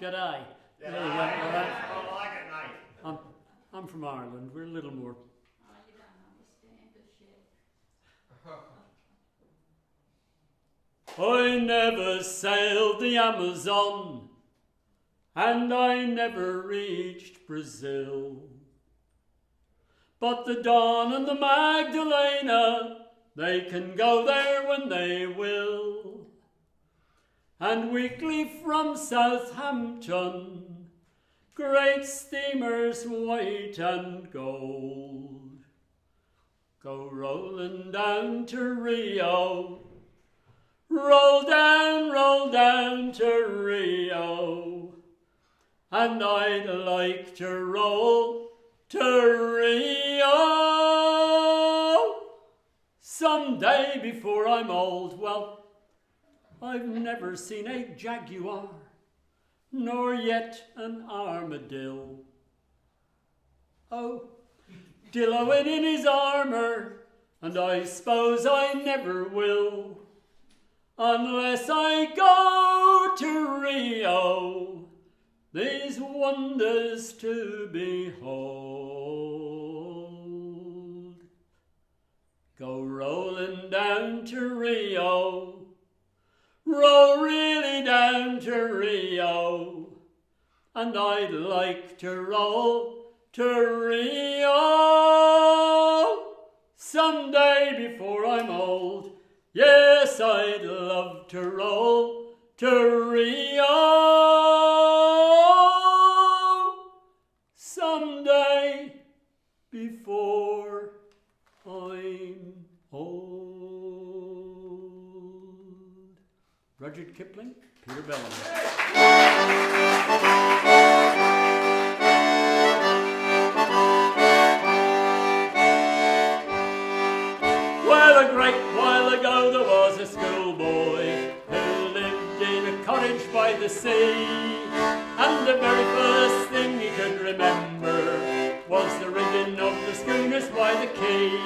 G'day. Yeah, There you go. All right. I like it, mate. I'm from Ireland. We're a little more. Oh, you don't understand the shit. I never sailed the Amazon, and I never reached Brazil. But the Don and the Magdalena, they can go there when they will. And weekly from Southampton, great steamers white and gold go rolling down to Rio. Roll down to Rio, and I'd like to roll to Rio someday before I'm old. Well, I've never seen a jaguar, nor yet an armadillo. Oh, Dillowing in his armour, and I suppose I never will, unless I go to Rio, these wonders to behold. Go rolling down to Rio, roll really down to Rio, and I'd like to roll to Rio someday before I'm old. Yes, I'd love to roll to Rio someday before I'm old. Rudyard Kipling, Peter Bellamy. Well, a great while ago there was a schoolboy who lived in a cottage by the sea, and the very first thing he could remember was the rigging of the schooners by the quay.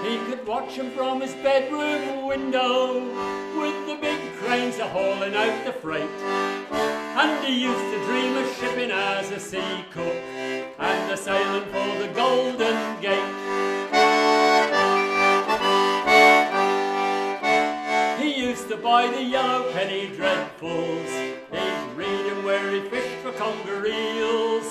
He could watch them from his bedroom window with the big cranes a-hauling out the freight, and he used to dream of shipping as a sea cook and a sailing for the Golden Gate. To buy the yellow penny dreadfuls, he'd read 'em where he fished for conger eels,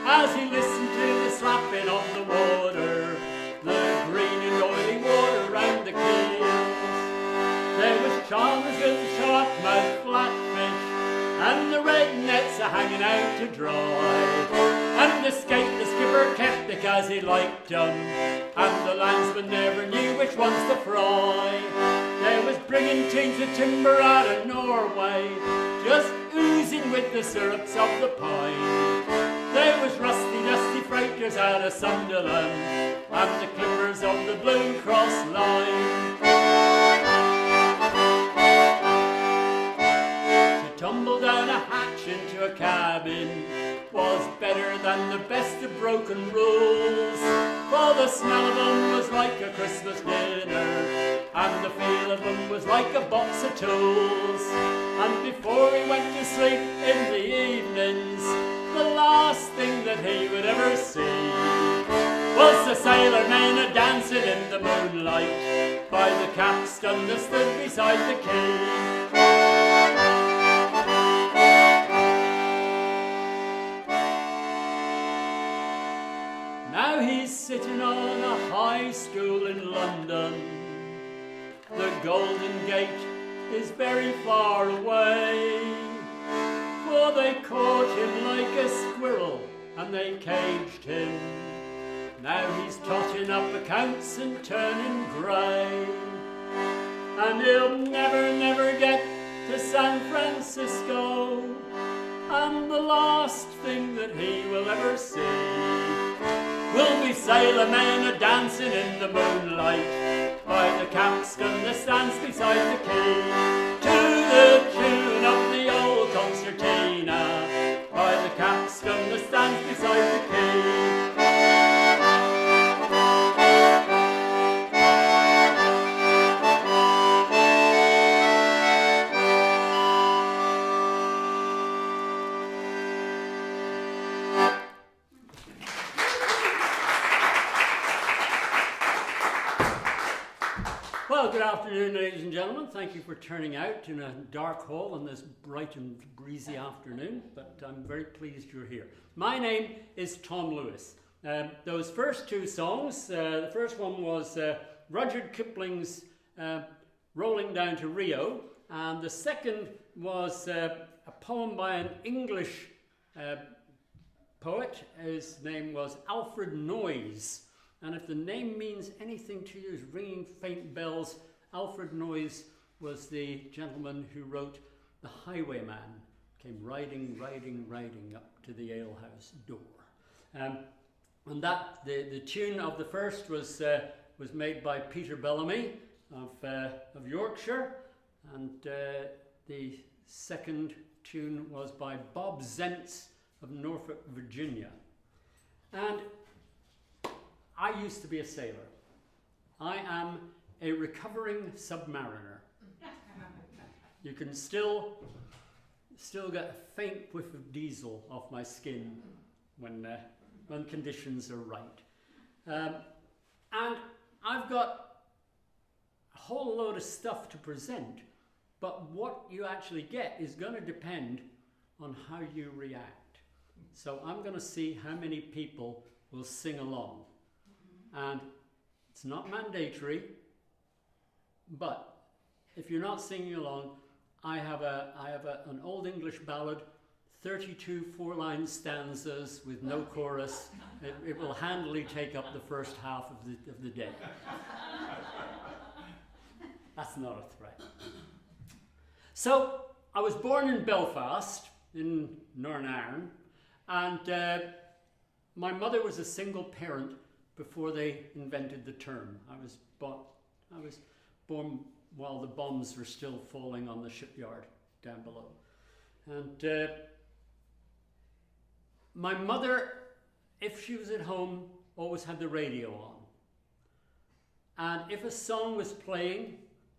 as he listened to the slapping of the water, the green and oily water round the keels. There was Chalmers with the sharp-mouthed flatfish, and the red nets a-hanging out to dry, and the skate the skipper kept it as he liked 'em, and the landsman never knew which ones to fry. There was brigantines of timber out of Norway, just oozing with the syrups of the pine. There was rusty, dusty freighters out of Sunderland, and the clippers of the Blue Cross Line. To tumble down a hatch into a cabin was better than the best of broken rules, for the smell of 'em was like a Christmas dinner, and the feel of 'em was like a box of tools. And before he went to sleep in the evenings, the last thing that he would ever see was the sailor men a-dancing in the moonlight by the capstan that stood beside the quay. Now he's sitting on a high stool in London. The Golden Gate is very far away, for they caught him like a squirrel and they caged him. Now he's totting up accounts and turning grey, and he'll never get to San Francisco, and the last thing that he will ever see will be sailor men a-dancing in the moonlight by the capstan that stands beside the quay, to the tune of the old concertina by the capstan that stands beside the quay. Well, good afternoon, ladies and gentlemen. Thank you for turning out in a dark hall on this bright and breezy afternoon, but I'm very pleased you're here. My name is Tom Lewis. Those first two songs, the first one was Rudyard Kipling's Rolling Down to Rio, and the second was a poem by an English poet. His name was Alfred Noyes. And if the name means anything to you, is ringing faint bells, Alfred Noyes was the gentleman who wrote The Highwayman, came riding up to the alehouse door. And that the tune of the first was made by Peter Bellamy of Yorkshire, and the second tune was by Bob Zentz of Norfolk, Virginia. And I used to be a sailor. I am a recovering submariner. You can still get a faint whiff of diesel off my skin when conditions are right. And I've got a whole load of stuff to present, but what you actually get is going to depend on how you react. So I'm going to see how many people will sing along. And it's not mandatory, but if you're not singing along, I have an old English ballad, 32 four-line stanzas with no chorus. It will handily take up the first half of the day. That's not a threat. So I was born in Belfast, in Northern Ireland, and my mother was a single parent before they invented the term. I was born while the bombs were still falling on the shipyard down below. And my mother, if she was at home, always had the radio on. And if a song was playing,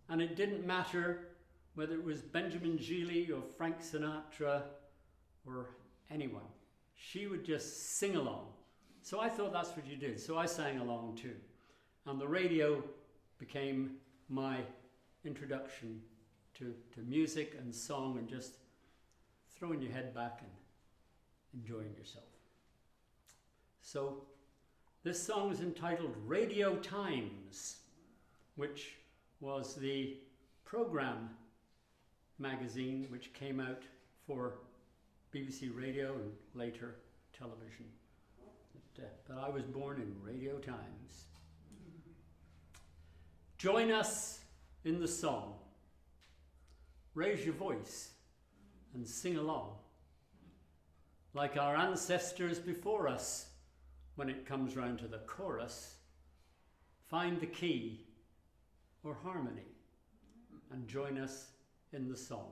and it didn't matter whether it was Benjamin Gili or Frank Sinatra or anyone, she would just sing along. So I thought that's what you did. So I sang along too. And the radio became my introduction to music and song and just throwing your head back and enjoying yourself. So this song is entitled Radio Times, which was the program magazine which came out for BBC Radio and later television. But I was born in Radio Times. Join us in the song. Raise your voice and sing along. Like our ancestors before us, when it comes round to the chorus, find the key or harmony and join us in the song.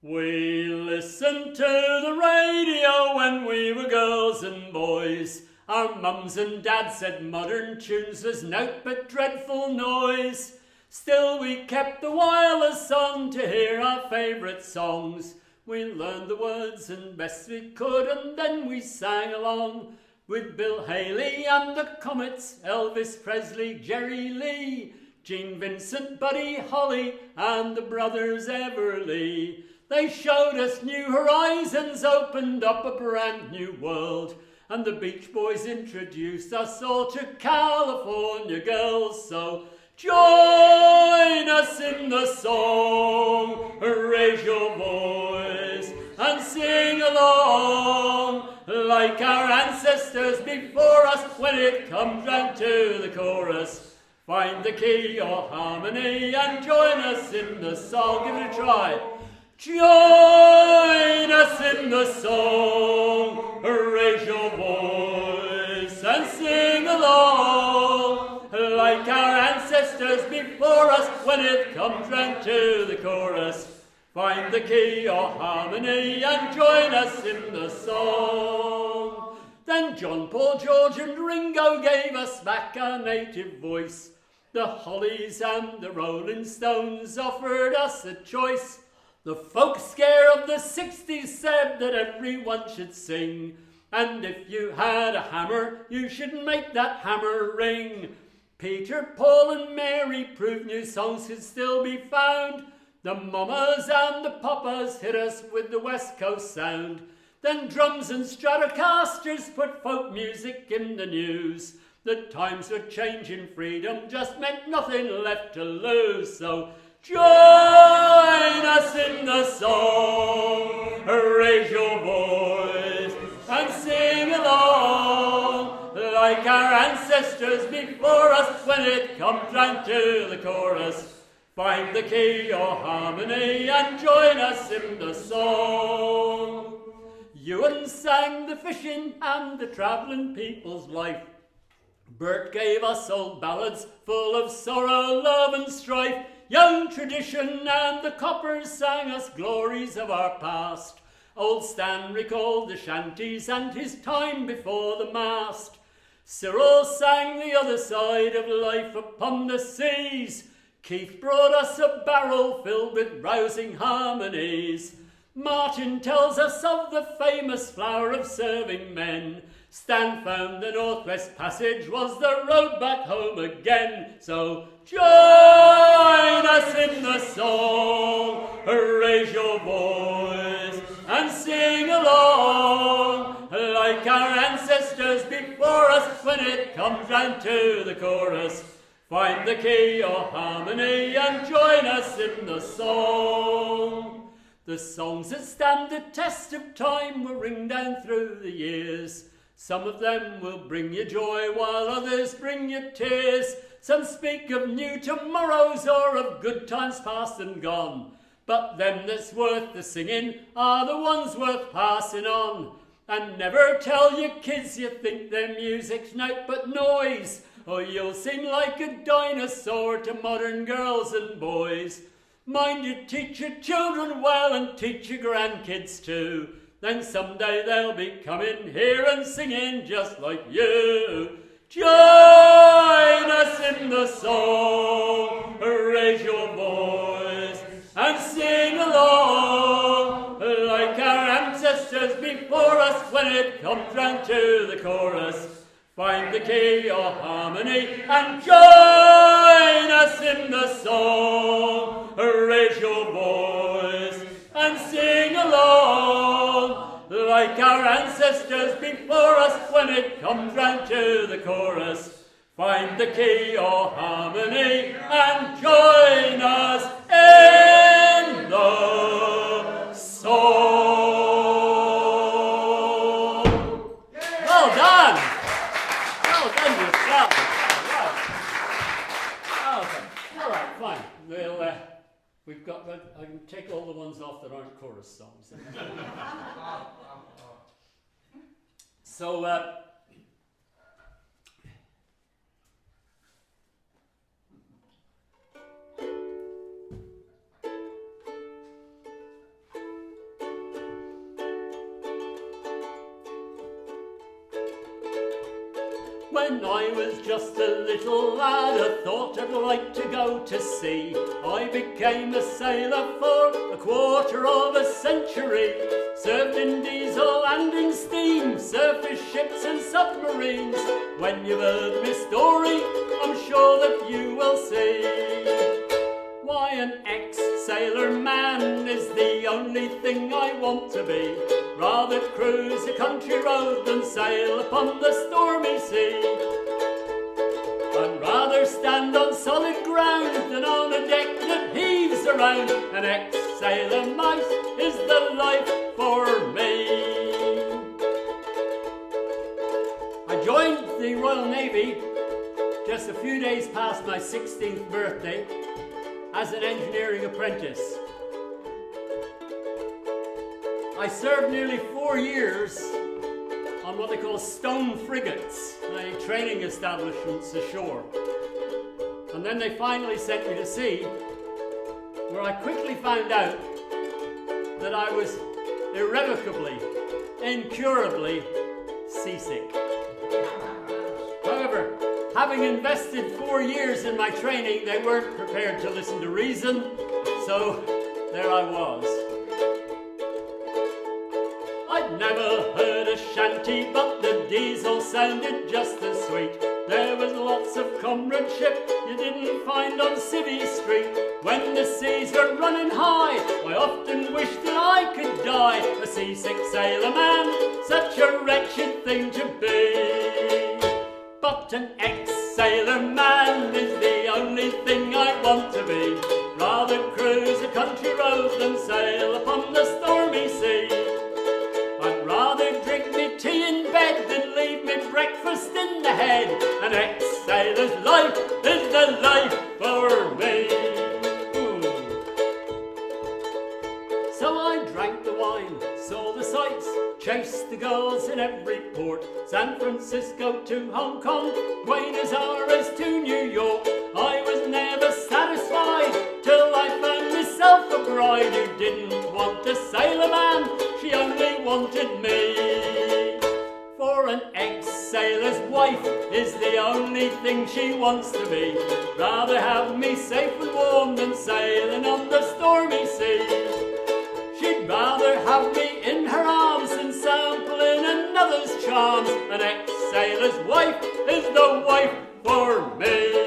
We listened to the radio when we were girls and boys. Our mums and dads said modern tunes was nought but dreadful noise. Still we kept the wireless on to hear our favourite songs. We learned the words and best we could, and then we sang along with Bill Haley and the Comets, Elvis Presley, Jerry Lee, Gene Vincent, Buddy Holly and the brothers Everly. They showed us new horizons, opened up a brand new world, and the Beach Boys introduced us all to California girls. So join us in the song, raise your voice and sing along like our ancestors before us. When it comes round to the chorus, find the key or harmony and join us in the song. Give it a try. Join us in the song, raise your voice and sing along like our ancestors before us. When it comes round to the chorus, find the key or harmony and join us in the song. Then John, Paul, George and Ringo gave us back our native voice. The Hollies and the Rolling Stones offered us a choice. The folk scare of the 60s said that everyone should sing, and if you had a hammer, you should make that hammer ring. Peter, Paul and Mary proved new songs could still be found. The mamas and the papas hit us with the West Coast sound. Then drums and Stratocasters put folk music in the news. The times were changing, freedom just meant nothing left to lose. So join us in the song, raise your voice and sing along like our ancestors before us when it comes round to the chorus. Find the key of harmony and join us in the song. Ewan sang the fishing and the travelling people's life. Bert gave us old ballads full of sorrow, love and strife. Young tradition and the coppers sang us glories of our past. Old Stan recalled the shanties and his time before the mast. Cyril sang the other side of life upon the seas. Keith brought us a barrel filled with rousing harmonies. Martin tells us of the famous flower of serving men. Stan found the Northwest Passage was the road back home again. So join us in the song, raise your voice and sing along like our ancestors before us when it comes round to the chorus. Find the key of harmony and join us in the song. The songs that stand the test of time will ring down through the years. Some of them will bring you joy while others bring you tears. Some speak of new tomorrows or of good times past and gone. But them that's worth the singing are the ones worth passing on. And never tell your kids you think their music's naught but noise, or you'll seem like a dinosaur to modern girls and boys. Mind you teach your children well and teach your grandkids too. Then someday they'll be coming here and singing just like you. Join us in the song, raise your voice and sing along like our ancestors before us when it comes round to the chorus. Find the key of harmony and join us in the song. Raise your voice and sing along like our ancestors before us when it comes round to the chorus. Find the key of harmony and join us in the song. Well done! Well done yourself. All right, fine. We've got that. I can take all the ones off that aren't chorus songs. So, when I was just a little lad, I thought I'd like to go to sea. I became a sailor for a quarter of a century. Served in diesel and in steam, surface ships and submarines. When you've heard my story, I'm sure that you will see why an ex-sailor man is the only thing I want to be. Rather cruise a country road than sail upon the stormy sea. I'd rather stand on solid ground than on a deck that heaves around. An ex-sailor mice is the life for me. I joined the Royal Navy just a few days past my 16th birthday as an engineering apprentice. I served nearly 4 years on what they call stone frigates, training establishments ashore. And then they finally sent me to sea, where I quickly found out that I was irrevocably, incurably seasick. However, having invested 4 years in my training, they weren't prepared to listen to reason, so there I was. I'd never heard a shanty, but the diesel sounded just as sweet. There was lots of comradeship you didn't find on Civvy Street. When the seas were running high, I often wished that I could die. A seasick sailor man, such a wretched thing to be. But an ex-sailor man is the only thing I want to be. Rather cruise a country road than sail upon the stormy sea. I'd rather drink me tea in bed than leave me breakfast in the head. An ex-sailor's life is the life for me. So I drank the wine, saw the sights, chased the girls in every port. San Francisco to Hong Kong, Buenos Aires to New York. I was never satisfied till I found myself a bride who didn't want a sailor man, she only wanted me. For an ex-sailor's wife is the only thing she wants to be. Rather have me safe and warm than sailing on the stormy sea. She'd rather have me in her arms than sampling another's charms. An ex-sailor's wife is the wife for me.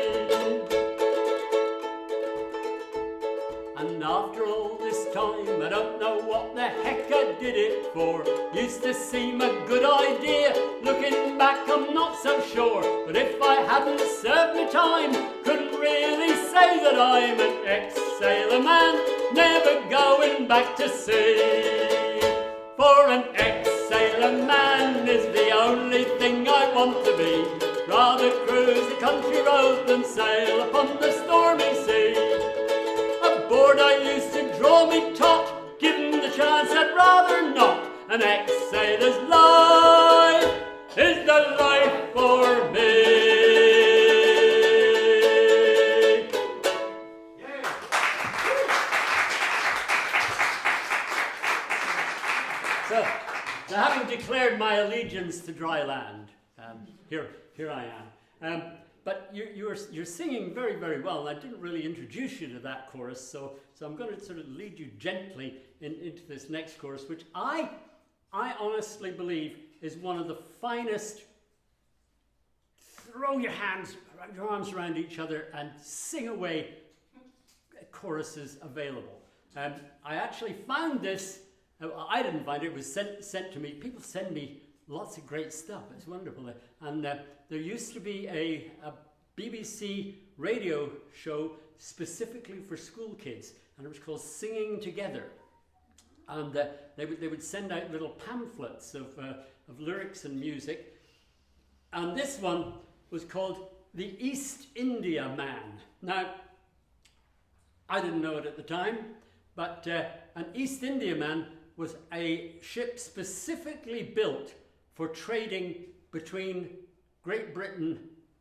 And after all this time, I don't know what the heck I did it for. Used to seem a good idea, looking back I'm not so sure. But if I hadn't served my time, couldn't really say that I'm an ex-sailor man, never going back to sea. For an ex-sailor man is the only thing I want to be. Rather cruise the country road than sail upon the stormy sea. Aboard I used to draw me taut, given the chance I'd rather not. An ex-sailor's life is the life for me. So having declared my allegiance to dry land, here I am. But you're singing very, very well, and I didn't really introduce you to that chorus, so I'm going to sort of lead you gently into this next chorus, which I honestly believe is one of the finest. Throw your arms around each other and sing away choruses available. I actually found this. I didn't find it. It was sent to me. People send me lots of great stuff. It's wonderful. And there used to be a BBC radio show specifically for school kids, and it was called Singing Together. And they would send out little pamphlets of lyrics and music. And this one was called The East India Man. Now, I didn't know it at the time, but an East India Man was a ship specifically built for trading between Great Britain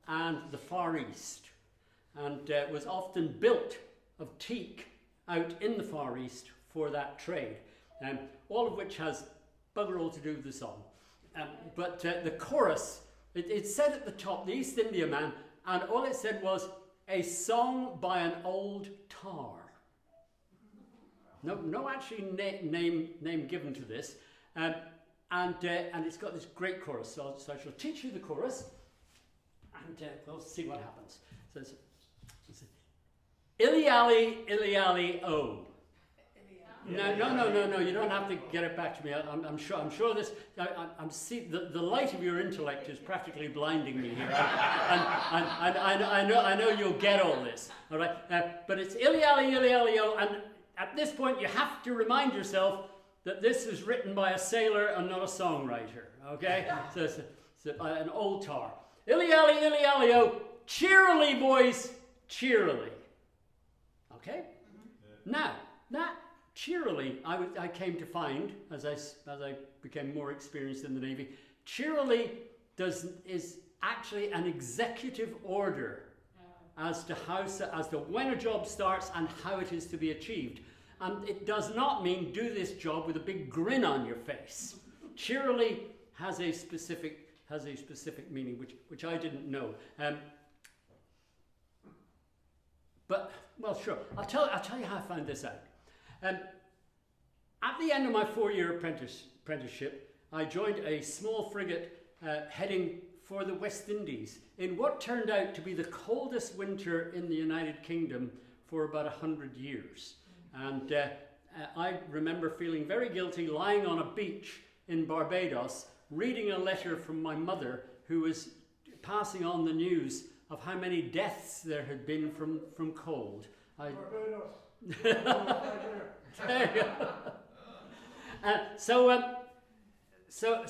and the Far East, and was often built of teak out in the Far East for that trade, all of which has bugger all to do with the song. But the chorus, it said at the top, the East India Man, and all it said was, a song by an old tar. No actually name given to this. And it's got this great chorus, so I shall teach you the chorus, and we'll see what happens. So it's Illy-ally, illy-ally, oh. No, you don't have to get it back to me. I'm sure this, I'm see, the light of your intellect is practically blinding me here. And I know you'll get all this, all right? But it's Illy-ally, illy-ally, oh, and at this point you have to remind yourself that this was written by a sailor and not a songwriter, okay? So it's an old tar. Illy-ally, illy-ally, oh, cheerily, boys, cheerily. Okay? Mm-hmm. Now, that cheerily, I came to find, as I became more experienced in the Navy, cheerily is actually an executive order as to when a job starts and how it is to be achieved. And it does not mean do this job with a big grin on your face. Cheerily has a specific meaning, which I didn't know. But well, sure. I'll tell you how I found this out. At the end of my 4-year apprenticeship, I joined a small frigate heading for the West Indies in what turned out to be the coldest winter in the United Kingdom for about 100 years. And I remember feeling very guilty lying on a beach in Barbados, reading a letter from my mother who was passing on the news of how many deaths there had been from cold. Barbados. There you go.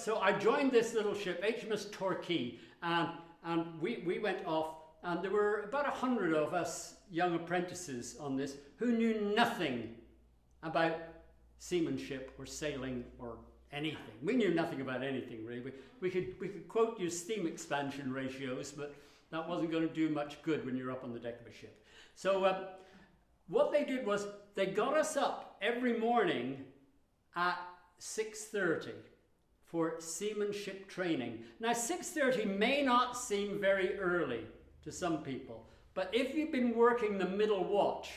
So I joined this little ship, HMS Torquay, and we went off, and there were about 100 of us young apprentices on this who knew nothing about seamanship or sailing or anything. We knew nothing about anything really. We could quote you steam expansion ratios, but that wasn't going to do much good when you're up on the deck of a ship. So what they did was they got us up every morning at 6:30 for seamanship training. Now 6:30 may not seem very early to some people, but if you've been working the middle watch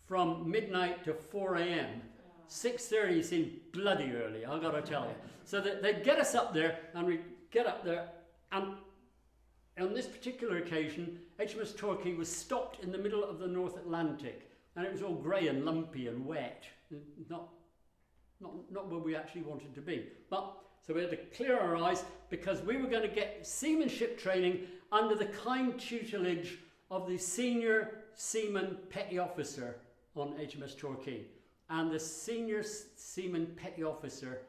from midnight to 4 a.m., 6:30 seemed bloody early, I've got to tell you. So they'd get us up there, and we'd get up there, and on this particular occasion, HMS Torquay was stopped in the middle of the North Atlantic, and it was all grey and lumpy and wet, not where we actually wanted to be. But so we had to clear our eyes, because we were going to get seamanship training under the kind tutelage of the senior seaman petty officer on HMS Torquay. And the senior seaman petty officer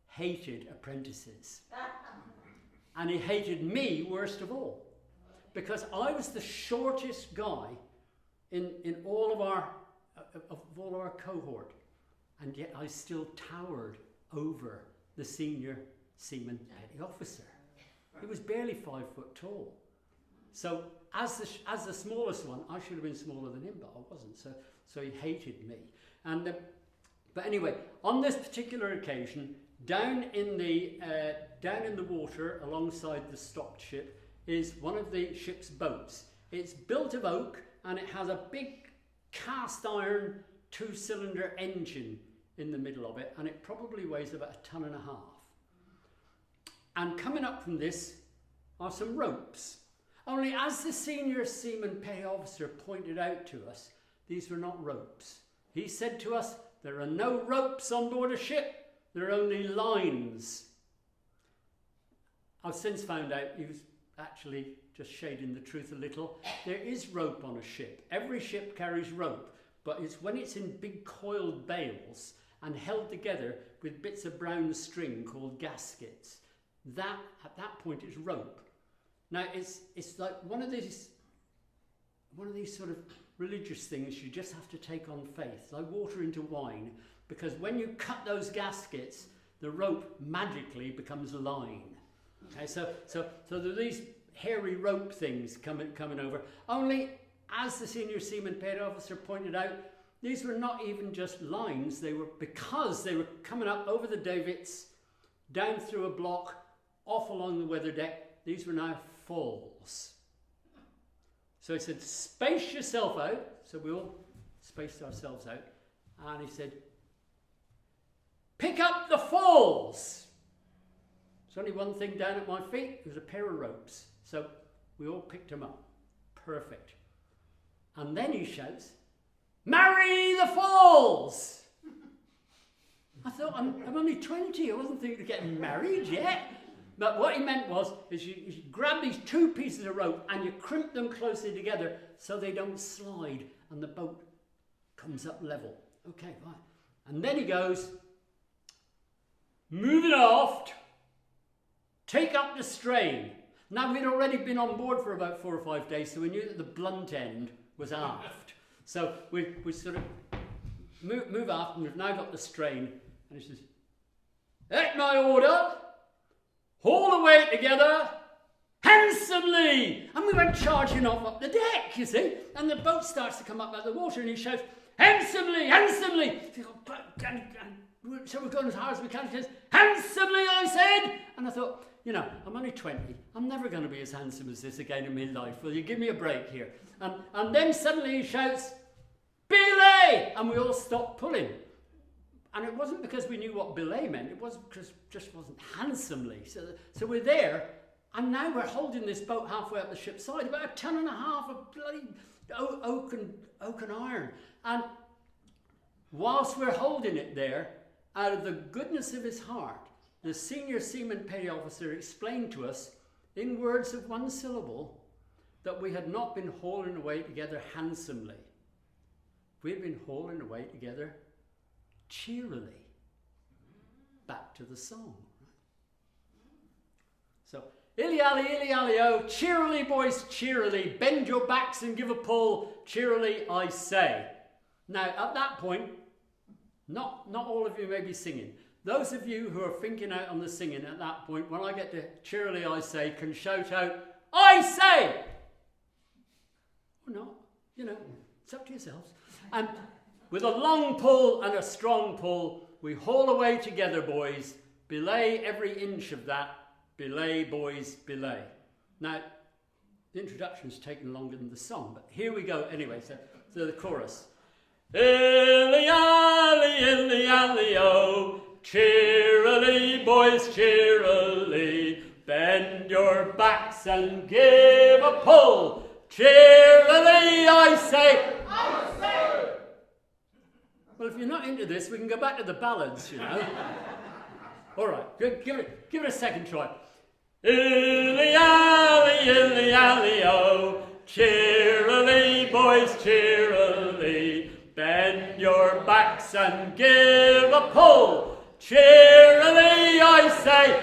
hated apprentices. And he hated me worst of all, because I was the shortest guy in all of our cohort, and yet I still towered over the senior seaman petty officer. He was barely 5 foot tall. So as the smallest one, I should have been smaller than him, but I wasn't. So he hated me. And but anyway, on this particular occasion, down in the water alongside the stocked ship is one of the ship's boats. It's built of oak, and it has a big cast iron 2-cylinder engine in the middle of it, and it probably weighs about 1.5 tons. And coming up from this are some ropes. Only, as the senior seaman petty officer pointed out to us, these were not ropes. He said to us, "There are no ropes on board a ship, there are only lines." I've since found out he was actually just shading the truth a little. There is rope on a ship. Every ship carries rope, but it's when it's in big coiled bales and held together with bits of brown string called gaskets. That, at that point, is rope. Now, it's like one of these sort of religious things you just have to take on faith, like water into wine, because when you cut those gaskets, the rope magically becomes line. Okay, so there are these hairy rope things coming over. Only, as the senior seaman petty officer pointed out, these were not even just lines. Because they were coming up over the davits, down through a block, off along the weather deck. These were now falls. So he said, "Space yourself out." So we all spaced ourselves out. And he said, "Pick up the falls." There's only one thing down at my feet. There was a pair of ropes. So we all picked them up. Perfect. And then he shouts, "Marry the falls!" I thought, I'm only 20. I wasn't thinking of getting married yet. But what he meant is you grab these 2 pieces of rope and you crimp them closely together so they don't slide and the boat comes up level. Okay, right. And then he goes, "Move it aft, take up the strain." Now, we'd already been on board for about 4 or 5 days, so we knew that the blunt end was aft. So we sort of move aft, and we've now got the strain. And he says, "At my order, haul away together handsomely." And we went charging off up the deck, you see. And the boat starts to come up out of the water, and he shouts, "Handsomely, handsomely." So we're going as hard as we can. He says, "Handsomely," I said. And I thought, I'm only 20. I'm never going to be as handsome as this again in my life. Will you give me a break here? And then suddenly he shouts, "Belay!" And we all stopped pulling. And it wasn't because we knew what belay meant. It was because it just wasn't handsomely. So we're there, And now we're holding this boat halfway up the ship's side, about a ton and a half of bloody oak and iron. And whilst we're holding it there, out of the goodness of his heart, the senior seaman petty officer explained to us, in words of one syllable, that we had not been hauling away together handsomely. We had been hauling away together cheerily. Back to the song. So, illy-ally, illy-ally-o, cheerily, boys, cheerily, bend your backs and give a pull, cheerily, I say. Now, at that point, not all of you may be singing. Those of you who are thinking out on the singing at that point, when I get to cheerily, I say, can shout out, I say! Or not, it's up to yourselves. And with a long pull and a strong pull, we haul away together, boys. Belay every inch of that. Belay, boys, belay. Now, the introduction's taken longer than the song, but here we go anyway. So the chorus. Illy-ally, cheerily, boys, cheerily, bend your backs and give a pull. Cheerily, I say. I say. Well, if you're not into this, we can go back to the ballads, All right, give it a second try. Illy-ally, oh, cheerily, boys, cheerily, bend your backs and give a pull. Cheerily, I say,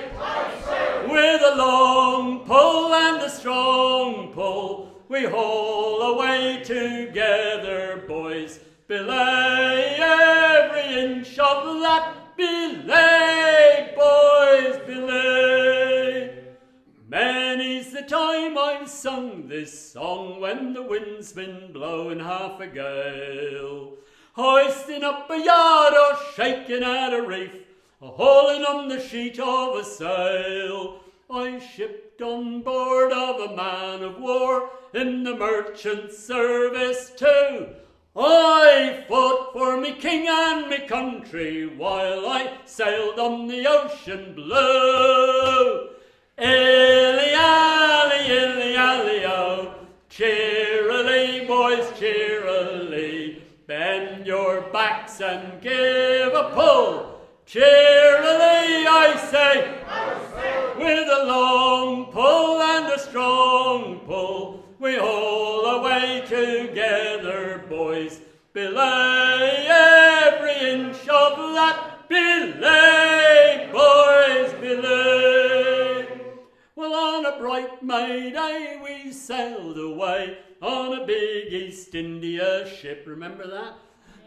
with a long pull and a strong pull, we haul away together, boys. Belay every inch of that, belay, boys, belay. Many's the time I've sung this song when the wind's been blowing half a gale, hoisting up a yard or shaking at a reef, or hauling on the sheet of a sail. I shipped on board of a man of war in the merchant service too. I fought for me king and me country while I sailed on the ocean blue. Illy-ally, oh, cheerily, boys, cheerily, bend your backs and give a pull. Cheerily, I say, with a long pull and a strong pull, we haul away together, boys. Belay every inch of that, belay, boys, belay. Well, on a bright May day we sailed away on a big East India ship, remember that?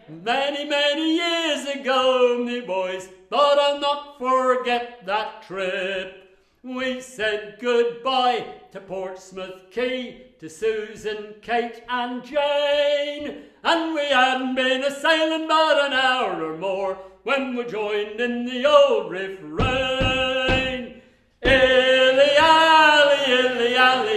Many, many years ago, me boys, but I'll not forget that trip. We said goodbye to Portsmouth Quay, to Susan, Kate and Jane, and we hadn't been a-sailing but an hour or more when we joined in the old refrain. Illy-ally,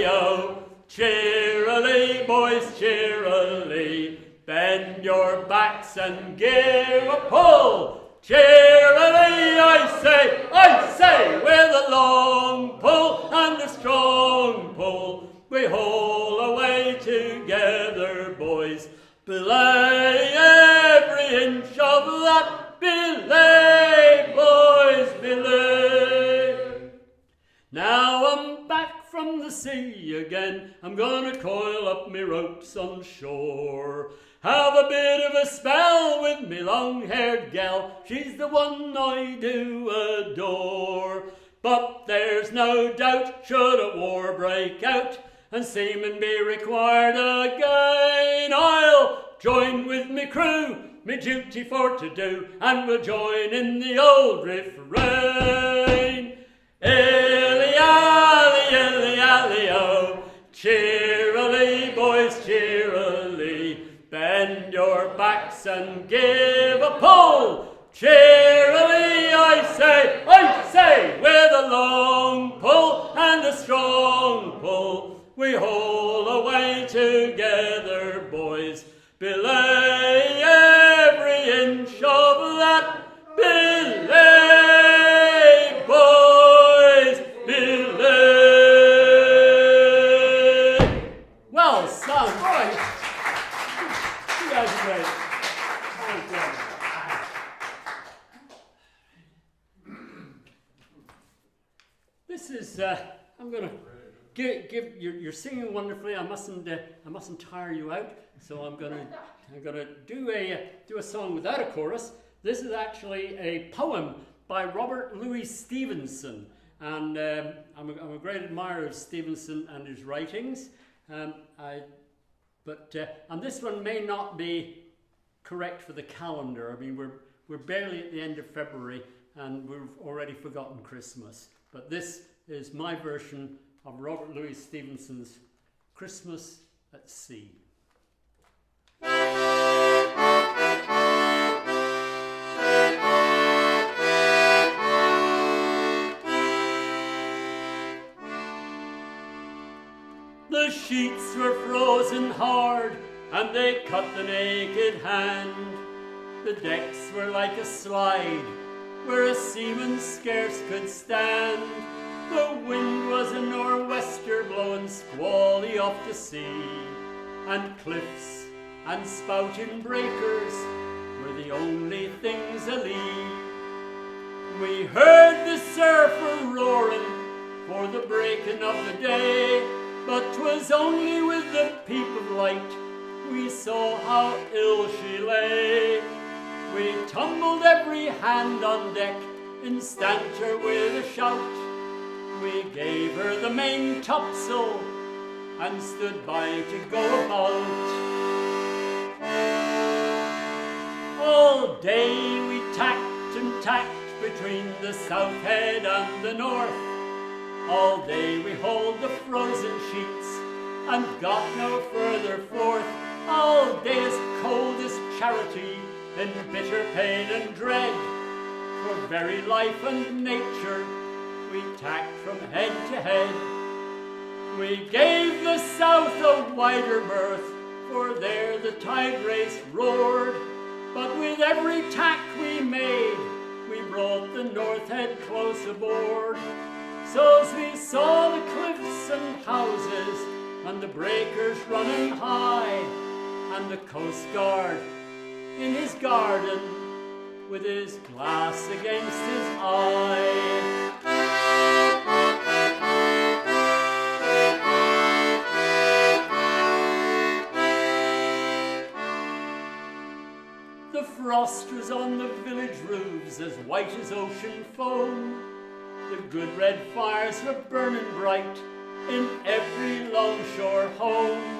oh, cheerily, boys, cheerily, bend your backs and give a pull. Cheerily, I say, with a long pull and a strong pull, we haul away together, boys. Belay every inch of that, belay, boys, belay. Now I'm back from the sea again, I'm gonna coil up me ropes on shore. Have a bit of a spell with me long-haired gal, she's the one I do adore. But there's no doubt, should a war break out and seamen be required again, I'll join with me crew, me duty for to do, and we'll join in the old refrain. Illy-ally, oh, cheerily, boys, cheerily, bend your backs and give a pull. Cheerily, I say, with a long pull and a strong pull, we haul away together, boys. Belay every inch of that, belay, boys, belay. This is, I'm going to give you're singing wonderfully. I mustn't tire you out. So I'm going to do a song without a chorus. This is actually a poem by Robert Louis Stevenson, and I'm a great admirer of Stevenson and his writings. And this one may not be correct for the calendar. I mean, we're barely at the end of February, and we've already forgotten Christmas. But this is my version of Robert Louis Stevenson's Christmas at Sea. The sheets were frozen hard, and they cut the naked hand. The decks were like a slide, where a seaman scarce could stand. The wind was a nor'wester blowing squally off to sea, and cliffs and spouting breakers were the only things alee. We heard the surf a-roaring for the breaking of the day, but 'twas only with the peep of light we saw how ill she lay. We tumbled every hand on deck and stamped her with a shout. We gave her the main topsail and stood by to go about. All day we tacked and tacked between the south head and the north. All day we hauled the frozen sheets and got no further forth. All day as cold as charity, in bitter pain and dread. For very life and nature we tacked from head to head. We gave the south a wider berth, for there the tide race roared. But with every tack we made, we brought the north head close aboard. So as we saw the cliffs and houses, and the breakers running high, and the coast guard in his garden with his glass against his eye. The frost was on the village roofs as white as ocean foam. The good red fires were burning bright in every longshore home.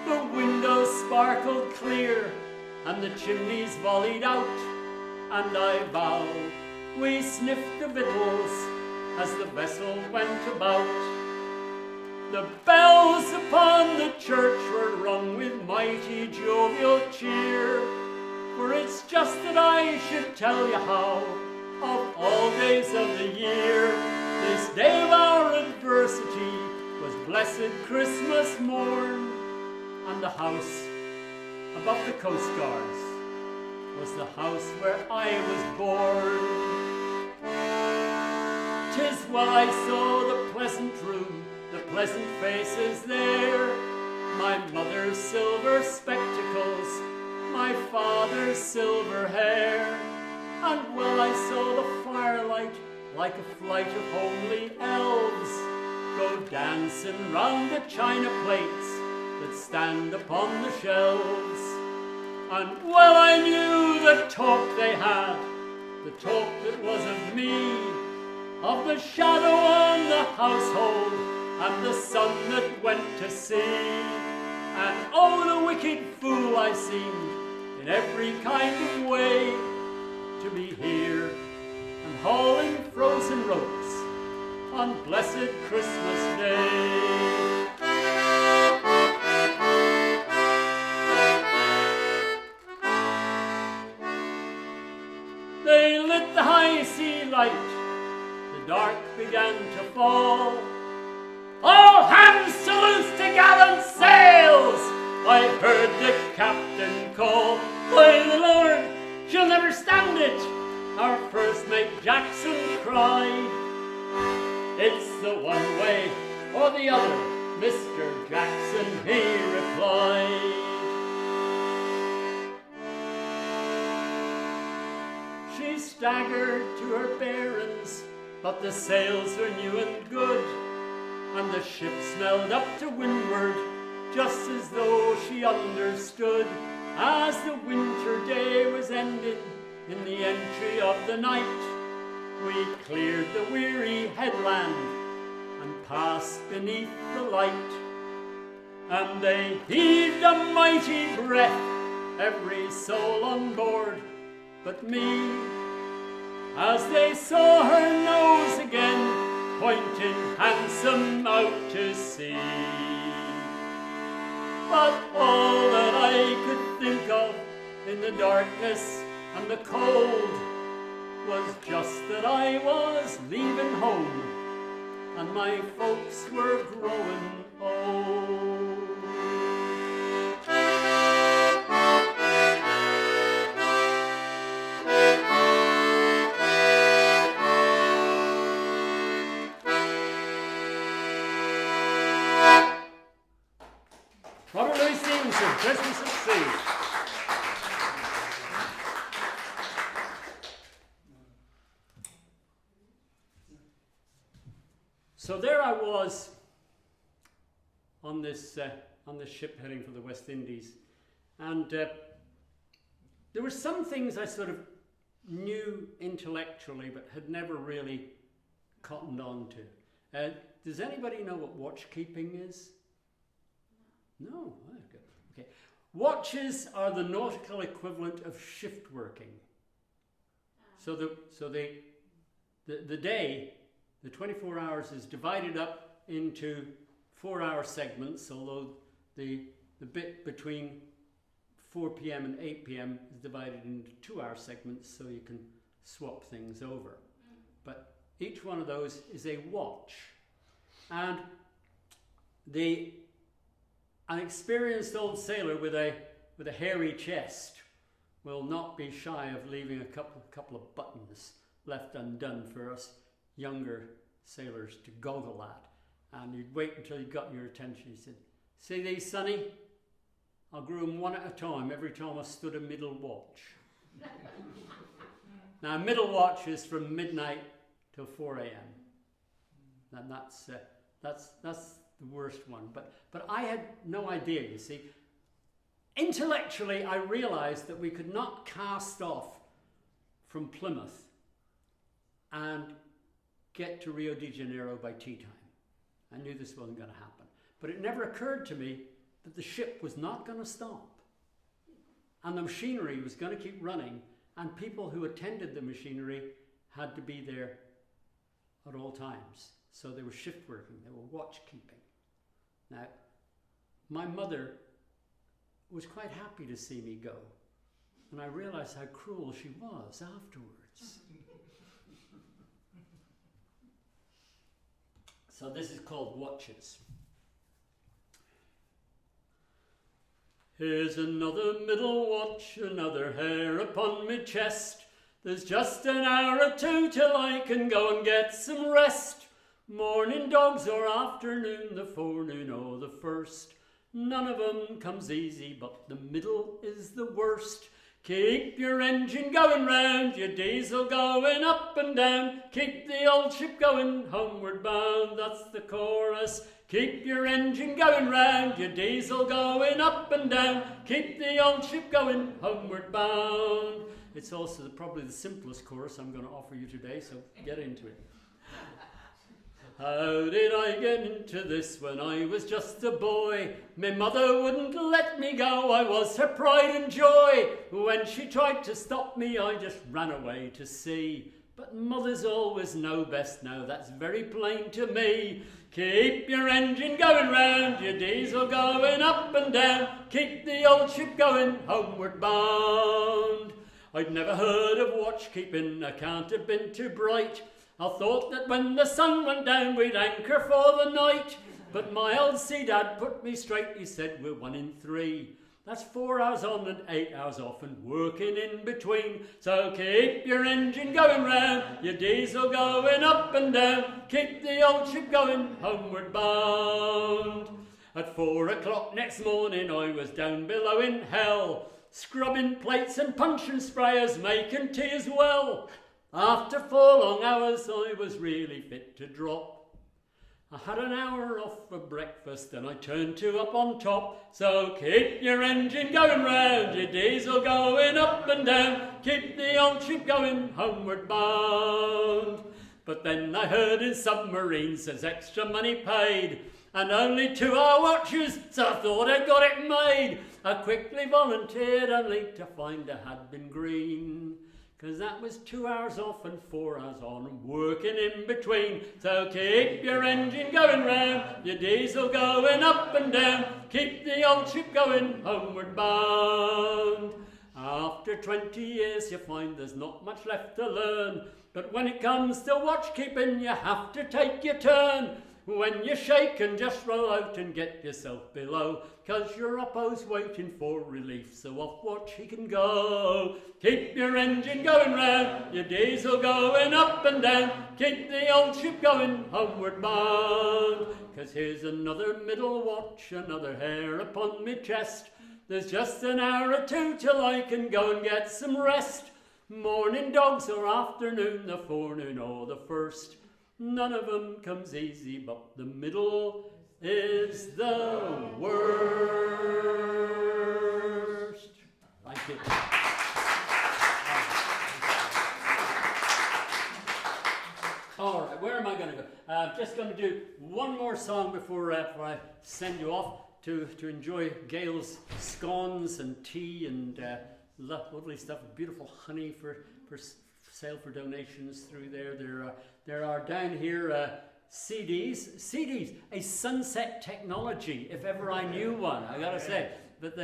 The windows sparkled clear and the chimneys volleyed out, and I vow we sniffed the victuals as the vessel went about. The bells upon the church were rung with mighty jovial cheer, for it's just that I should tell you how, of all days of the year, this day of our adversity was blessed Christmas morn, and the house above the coast guards was the house where I was born. 'Tis while I saw the pleasant room, the pleasant faces there, my mother's silver spectacles, my father's silver hair, and while I saw the firelight like a flight of homely elves go dancing round the china plates that stand upon the shelves. And well I knew the talk they had, the talk that was of me, of the shadow on the household and the son that went to sea. And oh, the wicked fool I seemed in every kind of way, to be here and hauling frozen ropes on blessed Christmas Day. They lit the high sea light, the dark began to fall. All hands to loose to gallant sails, I heard the captain call. By the Lord, she'll never stand it, our first mate Jackson cried. It's the one way or the other, Mr. Jackson, he replied. She staggered to her bearings but the sails were new and good, and the ship smelled up to windward, just as though she understood. As the winter day was ending, in the entry of the night, we cleared the weary headland and passed beneath the light. And they heaved a mighty breath, every soul on board but me, as they saw her nose again, pointing handsome out to sea. But all that I could think of in the darkness and the cold was just that I was leaving home, and my folks were growing old. Robert Louis Stevenson, Christmas at Sea. So there I was on this ship heading for the West Indies, and there were some things I sort of knew intellectually but had never really cottoned on to. Does anybody know what watchkeeping is? No? Oh, good. Okay. Watches are the nautical equivalent of shift working. So the day, the 24 hours, is divided up into 4-hour segments, although the bit between 4 p.m. and 8 p.m. is divided into 2-hour segments, so you can swap things over. But each one of those is a watch. And an experienced old sailor with a hairy chest will not be shy of leaving a couple of buttons left undone for us younger sailors to goggle at. And you'd wait until he got your attention. He said, "See these, sonny? I'll grew them one at a time every time I stood a middle watch." Now, middle watch is from midnight till 4 a.m. And that's the worst one. But I had no idea, you see. Intellectually, I realized that we could not cast off from Plymouth and get to Rio de Janeiro by tea time. I knew this wasn't going to happen. But it never occurred to me that the ship was not going to stop. And the machinery was going to keep running, and people who attended the machinery had to be there at all times. So they were shift working, they were watch keeping. Now, my mother was quite happy to see me go, and I realized how cruel she was afterwards. So this is called watches. Here's another middle watch, another hair upon me chest. There's just an hour or two till I can go and get some rest. Morning dogs or afternoon, the forenoon or the first. None of 'em comes easy, but the middle is the worst. Keep your engine going round, your diesel going up and down. Keep the old ship going, homeward bound, that's the chorus. Keep your engine going round, your diesel going up and down. Keep the old ship going, homeward bound. It's also probably the simplest chorus I'm going to offer you today, so get into it. How did I get into this when I was just a boy? My mother wouldn't let me go, I was her pride and joy. When she tried to stop me, I just ran away to sea. But mothers always know best now, that's very plain to me. Keep your engine going round, your diesel going up and down. Keep the old ship going, homeward bound. I'd never heard of watch-keeping, I can't have been too bright. I thought that when the sun went down, we'd anchor for the night. But my old sea dad put me straight, he said, we're 1 in 3. That's 4 hours on and 8 hours off and working in between. So keep your engine going round, your diesel going up and down. Keep the old ship going, homeward bound. At 4 o'clock next morning, I was down below in hell, scrubbing plates and punching sprayers, making tea as well. After 4 long hours, I was really fit to drop. I had an hour off for breakfast and I turned 2 up on top. So keep your engine going round, your diesel going up and down. Keep the old ship going, homeward bound. But then I heard in submarines there's extra money paid, and only 2-hour watches, so I thought I'd got it made. I quickly volunteered, only to find I had been green, 'cause that was 2 hours off and 4 hours on, working in between. So keep your engine going round, your diesel going up and down. Keep the old ship going, homeward bound. After 20 years you find there's not much left to learn, but when it comes to watch keeping you have to take your turn. When you shake and just roll out and get yourself below, 'cause your oppo's waiting for relief, so off watch he can go. Keep your engine going round, your diesel going up and down. Keep the old ship going, homeward bound. 'Cause here's another middle watch, another hair upon me chest. There's just an hour or 2 till I can go and get some rest. Morning dogs or afternoon, the forenoon or the first. None of them comes easy, but the middle is the worst. Thank you. All right, where am I going to go? I'm just going to do one more song before I send you off to enjoy Gail's scones and tea and lovely stuff, beautiful honey for sale for donations through there. There are down here CDs, a sunset technology, if ever I knew one, I gotta say. But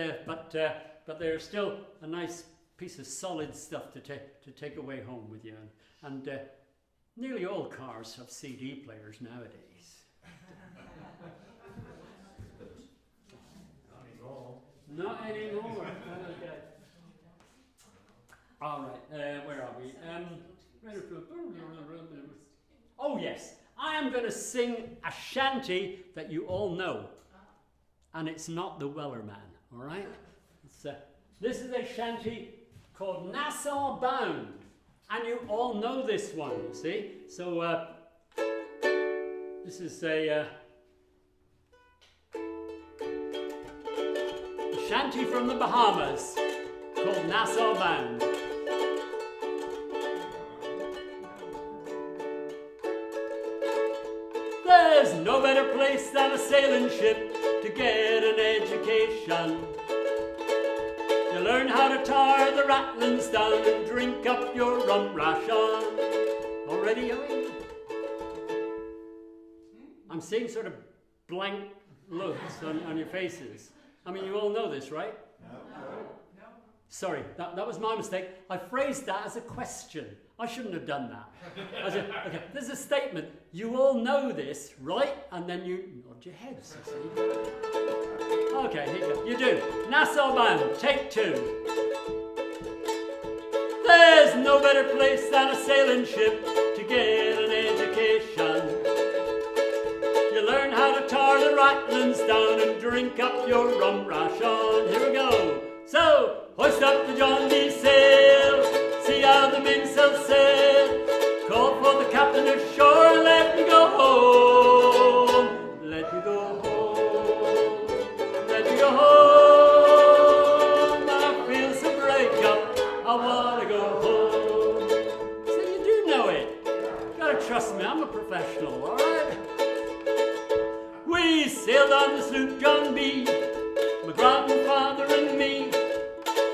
they're still a nice piece of solid stuff to take away home with you. And nearly all cars have CD players nowadays. Not anymore. Okay. All right, where are we? Oh yes, I am going to sing a shanty that you all know, and it's not the Weller Man. All right, this is a shanty called Nassau Bound, and you all know this one. You see, so this is a shanty from the Bahamas called Nassau Bound. There's no better place than a sailing ship to get an education. You learn how to tar the ratlins down and drink up your rum ration. Already, Owen? I'm seeing sort of blank looks on your faces. I mean, you all know this, right? No. Sorry, that was my mistake. I phrased that as a question. I shouldn't have done that. Okay, there's a statement. You all know this, right? And then you nod your heads, you see. Okay, here you go. You do. Nassau Bound, take 2. There's no better place than a sailing ship to get an education. You learn how to tar the ratlins down and drink up your rum ration. Here we go. So, hoist up the John D. sail, see how the mainsail sail. Call for the captain ashore, let me go home. Let me go home. Let me go home. I feel so break up, I want to go home. So you do know it. You gotta trust me, I'm a professional, all right? We sailed on the sloop John B., my grandfather and me.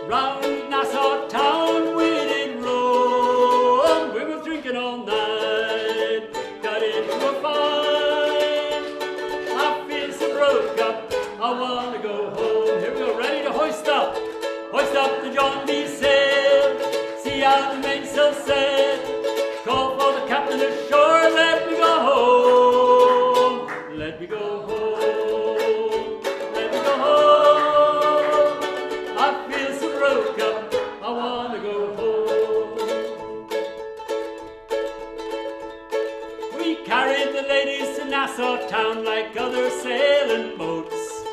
Round Nassau town we did roam. We were drinking all night, got into a fight. I feel so broke up, I want to go home. Here we go, ready to hoist up the John D. sail. See how the mainsail set. Call for the captain ashore, let me go home. Let me go home. Let me go home. I feel so broke up, I want to go home. We carried the ladies to Nassau town like other sailing boats.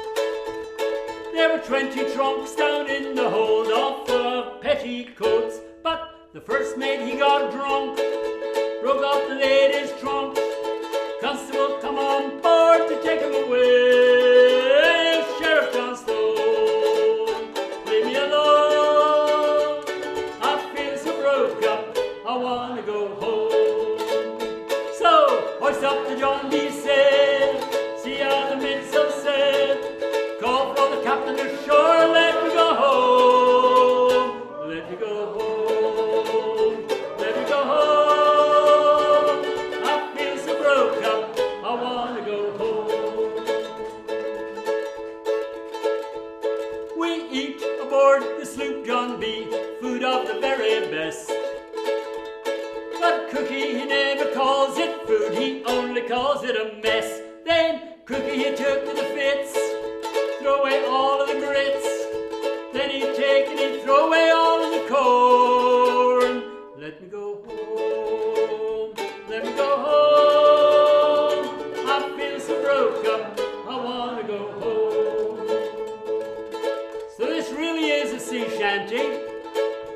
There were 20 trunks down in the hold of petticoats, but The first mate, he got drunk, broke up the lady's trunk. Constable, come on board to take him away. Sheriff Johnstone, leave me alone. I feel so broke up, I want to go home. So, hoist up the John D. sail, see how the midsail sail. Call for the captain ashore, let me go home. Let me go home, let me go home. I feel so broke up, I want to go home. We eat aboard the sloop John B, food of the very best. But Cookie, he never calls it food, he only calls it a mess. Then Cookie, he took to the fits, throw away all of the grits. Then he'd take and he'd throw away all of the corn. Let me go home, let me go home. I feel so broke up, I want to go home. So this really is a sea shanty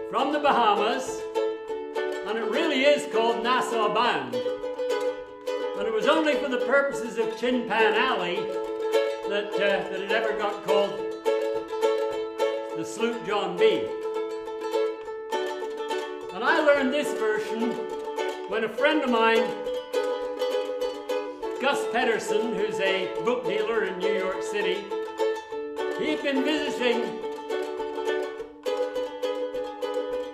from the Bahamas, and it really is called Nassau Bound. And it was only for the purposes of Tin Pan Alley that it ever got called the sloop John B. And I learned this version when a friend of mine, Gus Pedersen, who's a book dealer in New York City, he'd been visiting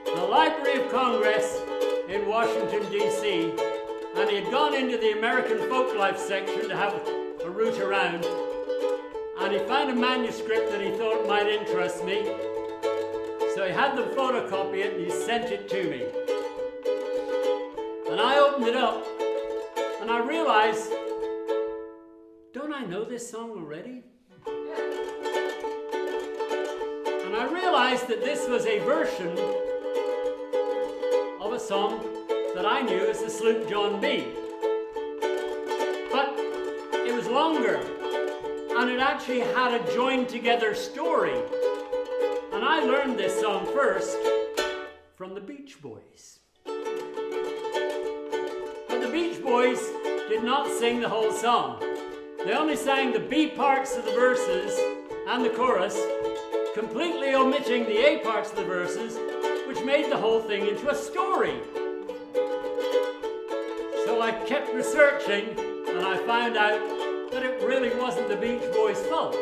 the Library of Congress in Washington, D.C., and he had gone into the American Folklife section to have a route around, and he found a manuscript that he thought might interest me, so he had them photocopy it and he sent it to me. And I opened it up and I realized, don't I know this song already? And I realized that this was a version of a song that I knew as the sloop John B. But it was longer, and it actually had a joined together story. And I learned this song first from the Beach Boys. But the Beach Boys did not sing the whole song. They only sang the B parts of the verses and the chorus, completely omitting the A parts of the verses, which made the whole thing into a story. So I kept researching, and I found out that it really wasn't the Beach Boys' fault,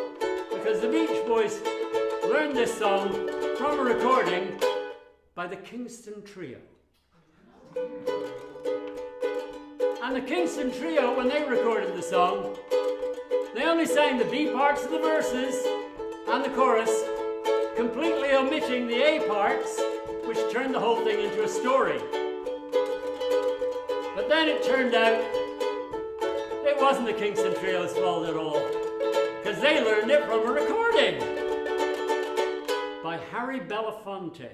because the Beach Boys learned this song from a recording by the Kingston Trio. And the Kingston Trio, when they recorded the song, they only sang the B parts of the verses and the chorus, completely omitting the A parts, which turned the whole thing into a story. But then it turned out it wasn't the Kingston Trio's fault at all, because they learned it from a recording by Harry Belafonte.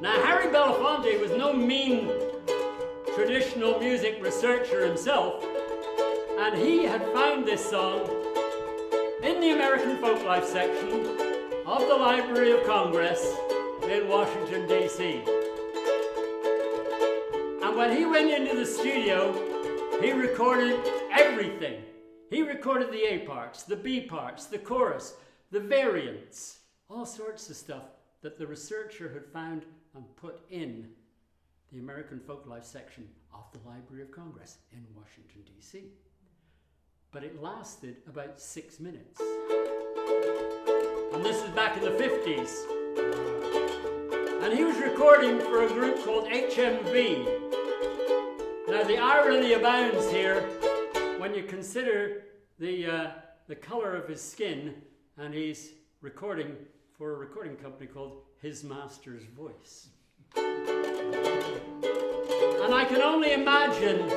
Now, Harry Belafonte was no mean traditional music researcher himself, and he had found this song in the American Folklife section of the Library of Congress in Washington, D.C. And when he went into the studio, he recorded everything. He recorded the A parts, the B parts, the chorus, the variants, all sorts of stuff that the researcher had found and put in the American Folklife section of the Library of Congress in Washington, D.C. But it lasted about 6 minutes. And this is back in the 50s. And he was recording for a group called HMV. Now the irony abounds here when you consider the color of his skin, and he's recording for a recording company called His Master's Voice. And I can only imagine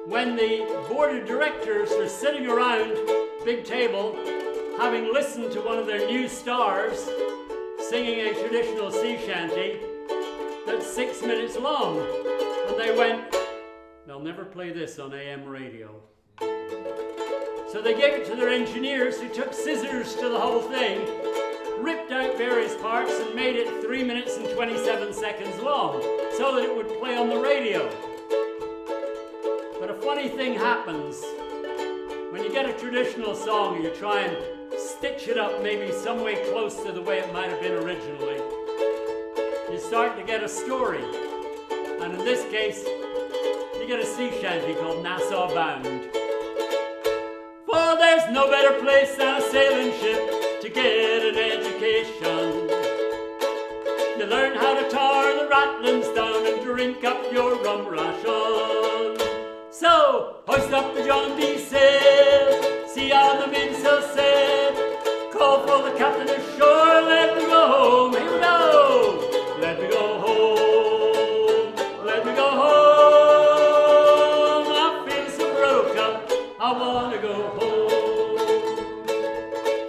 when the board of directors were sitting around big table, having listened to one of their new stars singing a traditional sea shanty that's 6 minutes long, and they went, they'll never play this on AM radio. So they gave it to their engineers, who took scissors to the whole thing, ripped out various parts and made it 3 minutes and 27 seconds long so that it would play on the radio. But a funny thing happens when you get a traditional song and you try and stitch it up maybe some way close to the way it might have been originally. You start to get a story. And in this case, you get a sea shanty called Nassau Bound. For there's no better place than a sailing ship to get an education. You learn how to tar the rattlings down and drink up your rum ration. So, hoist up the John B. sail, see how the minstrel said, call for the captain ashore, let me go home, here we go, let me go home, let me go home, I feel so broke up, I want to go home,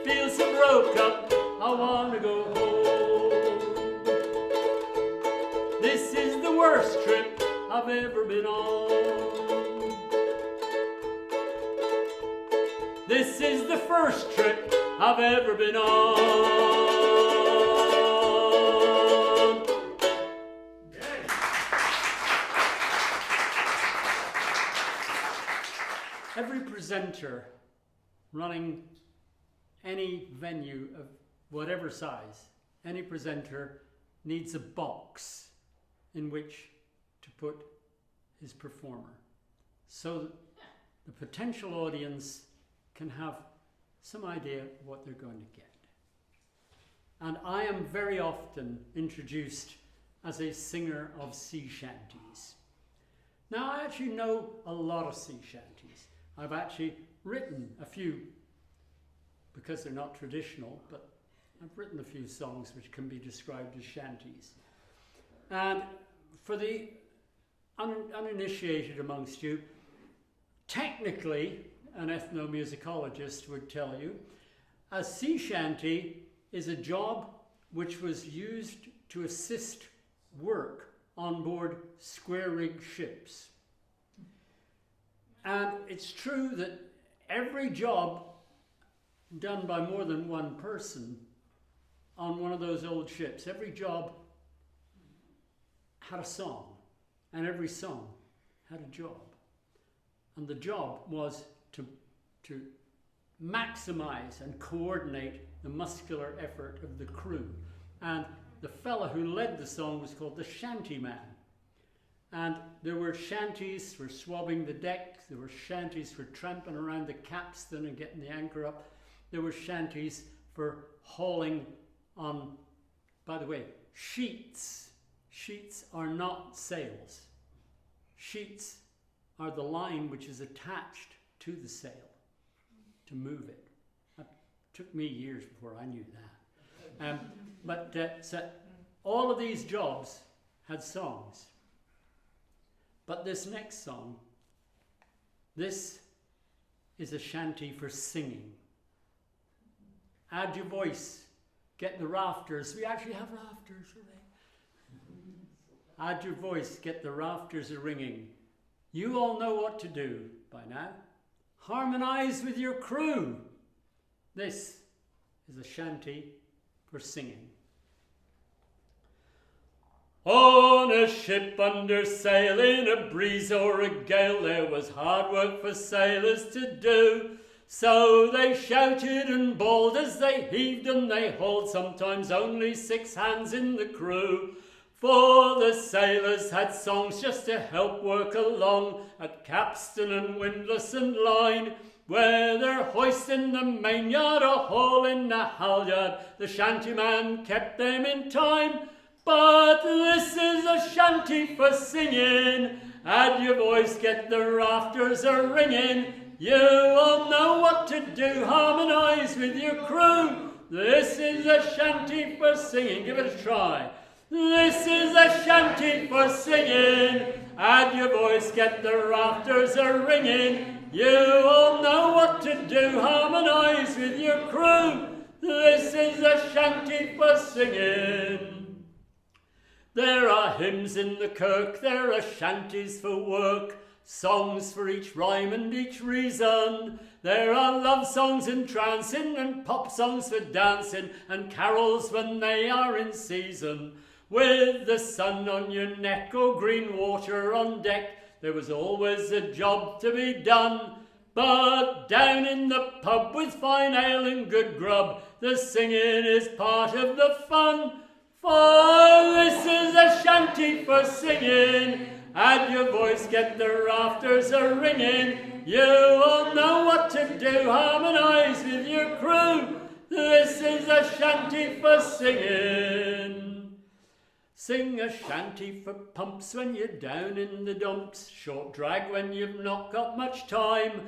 feel so broke up, I want to go home. This is the worst trip I've ever been on. This is the first trip I've ever been on. Every presenter running any venue of whatever size, any presenter needs a box in which to put his performer so that the potential audience can have some idea of what they're going to get. And I am very often introduced as a singer of sea shanties. Now, I actually know a lot of sea shanties. I've actually written a few, because they're not traditional, but I've written a few songs which can be described as shanties. And for the uninitiated amongst you, technically, an ethnomusicologist would tell you, a sea shanty is a job which was used to assist work on board square-rigged ships. And it's true that every job done by more than one person on one of those old ships, every job had a song, and every song had a job. And the job was to maximize and coordinate the muscular effort of the crew. And the fella who led the song was called the shanty man. And there were shanties for swabbing the deck, there were shanties for tramping around the capstan and getting the anchor up, there were shanties for hauling on, by the way, sheets. Sheets are not sails. Sheets are the line which is attached to the sail to move it. It took me years before I knew that. So all of these jobs had songs. But this next song, this is a shanty for singing. Add your voice, get the rafters. We actually have rafters, hooray. Add your voice, get the rafters a-ringing. You all know what to do by now. Harmonize with your crew. This is a shanty for singing. On a ship under sail in a breeze or a gale, there was hard work for sailors to do. So they shouted and bawled as they heaved and they hauled, sometimes only 6 hands in the crew. For the sailors had songs just to help work along at capstan and windlass and line. Whether hoisting the mainyard or hauling the halyard, the shantyman kept them in time. But this is a shanty for singing. Add your voice, get the rafters a-ringing. You all know what to do, harmonise with your crew. This is a shanty for singing. Give it a try. This is a shanty for singing. Add your voice, get the rafters a-ringing. You all know what to do, harmonise with your crew. This is a shanty for singing. There are hymns in the kirk, there are shanties for work. songs for each rhyme and each reason. There are love songs entrancing and pop songs for dancing and carols when they are in season. With the sun on your neck or green water on deck, there was always a job to be done. But down in the pub with fine ale and good grub, the singing is part of the fun. For this is a shanty for singing. Add your voice, get the rafters a-ringing. You all know what to do, harmonise with your crew. This is a shanty for singing. Sing a shanty for pumps when you're down in the dumps. Short drag when you've not got much time.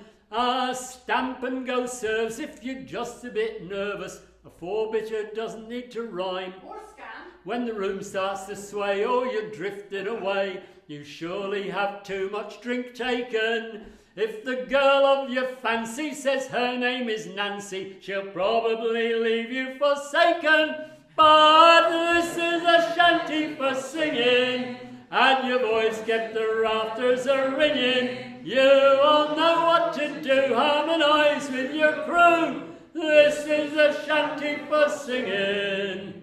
Stamp and go serves if you're just a bit nervous. A four-bitter doesn't need to rhyme. Or scan. When the room starts to sway or you're drifting away, you surely have too much drink taken. If the girl of your fancy says her name is Nancy, she'll probably leave you forsaken. But this is a shanty for singing. Add your voice, get the rafters a-ringing. You all know what to do, harmonise with your crew. This is a shanty for singing.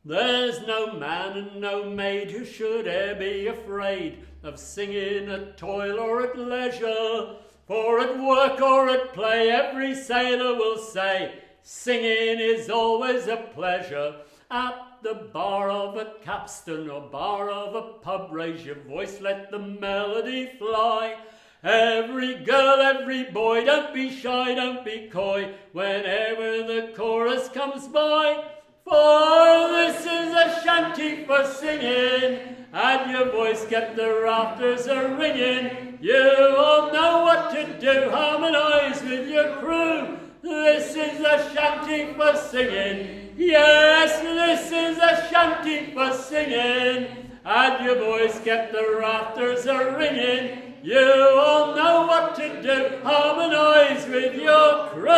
There's no man and no maid who should e'er be afraid of singing at toil or at leisure. For at work or at play, every sailor will say, singing is always a pleasure. At the bar of a capstan or bar of a pub, raise your voice, let the melody fly. Every girl, every boy, don't be shy, don't be coy, whenever the chorus comes by. For this is a shanty for singing. Add your voice, get the rafters a-ringing. You all know what to do, harmonise with your crew. This is a shanty for singing. Yes, this is a shanty for singing. Add your voice, get the rafters a-ringing. You all know what to do, harmonise with your crew.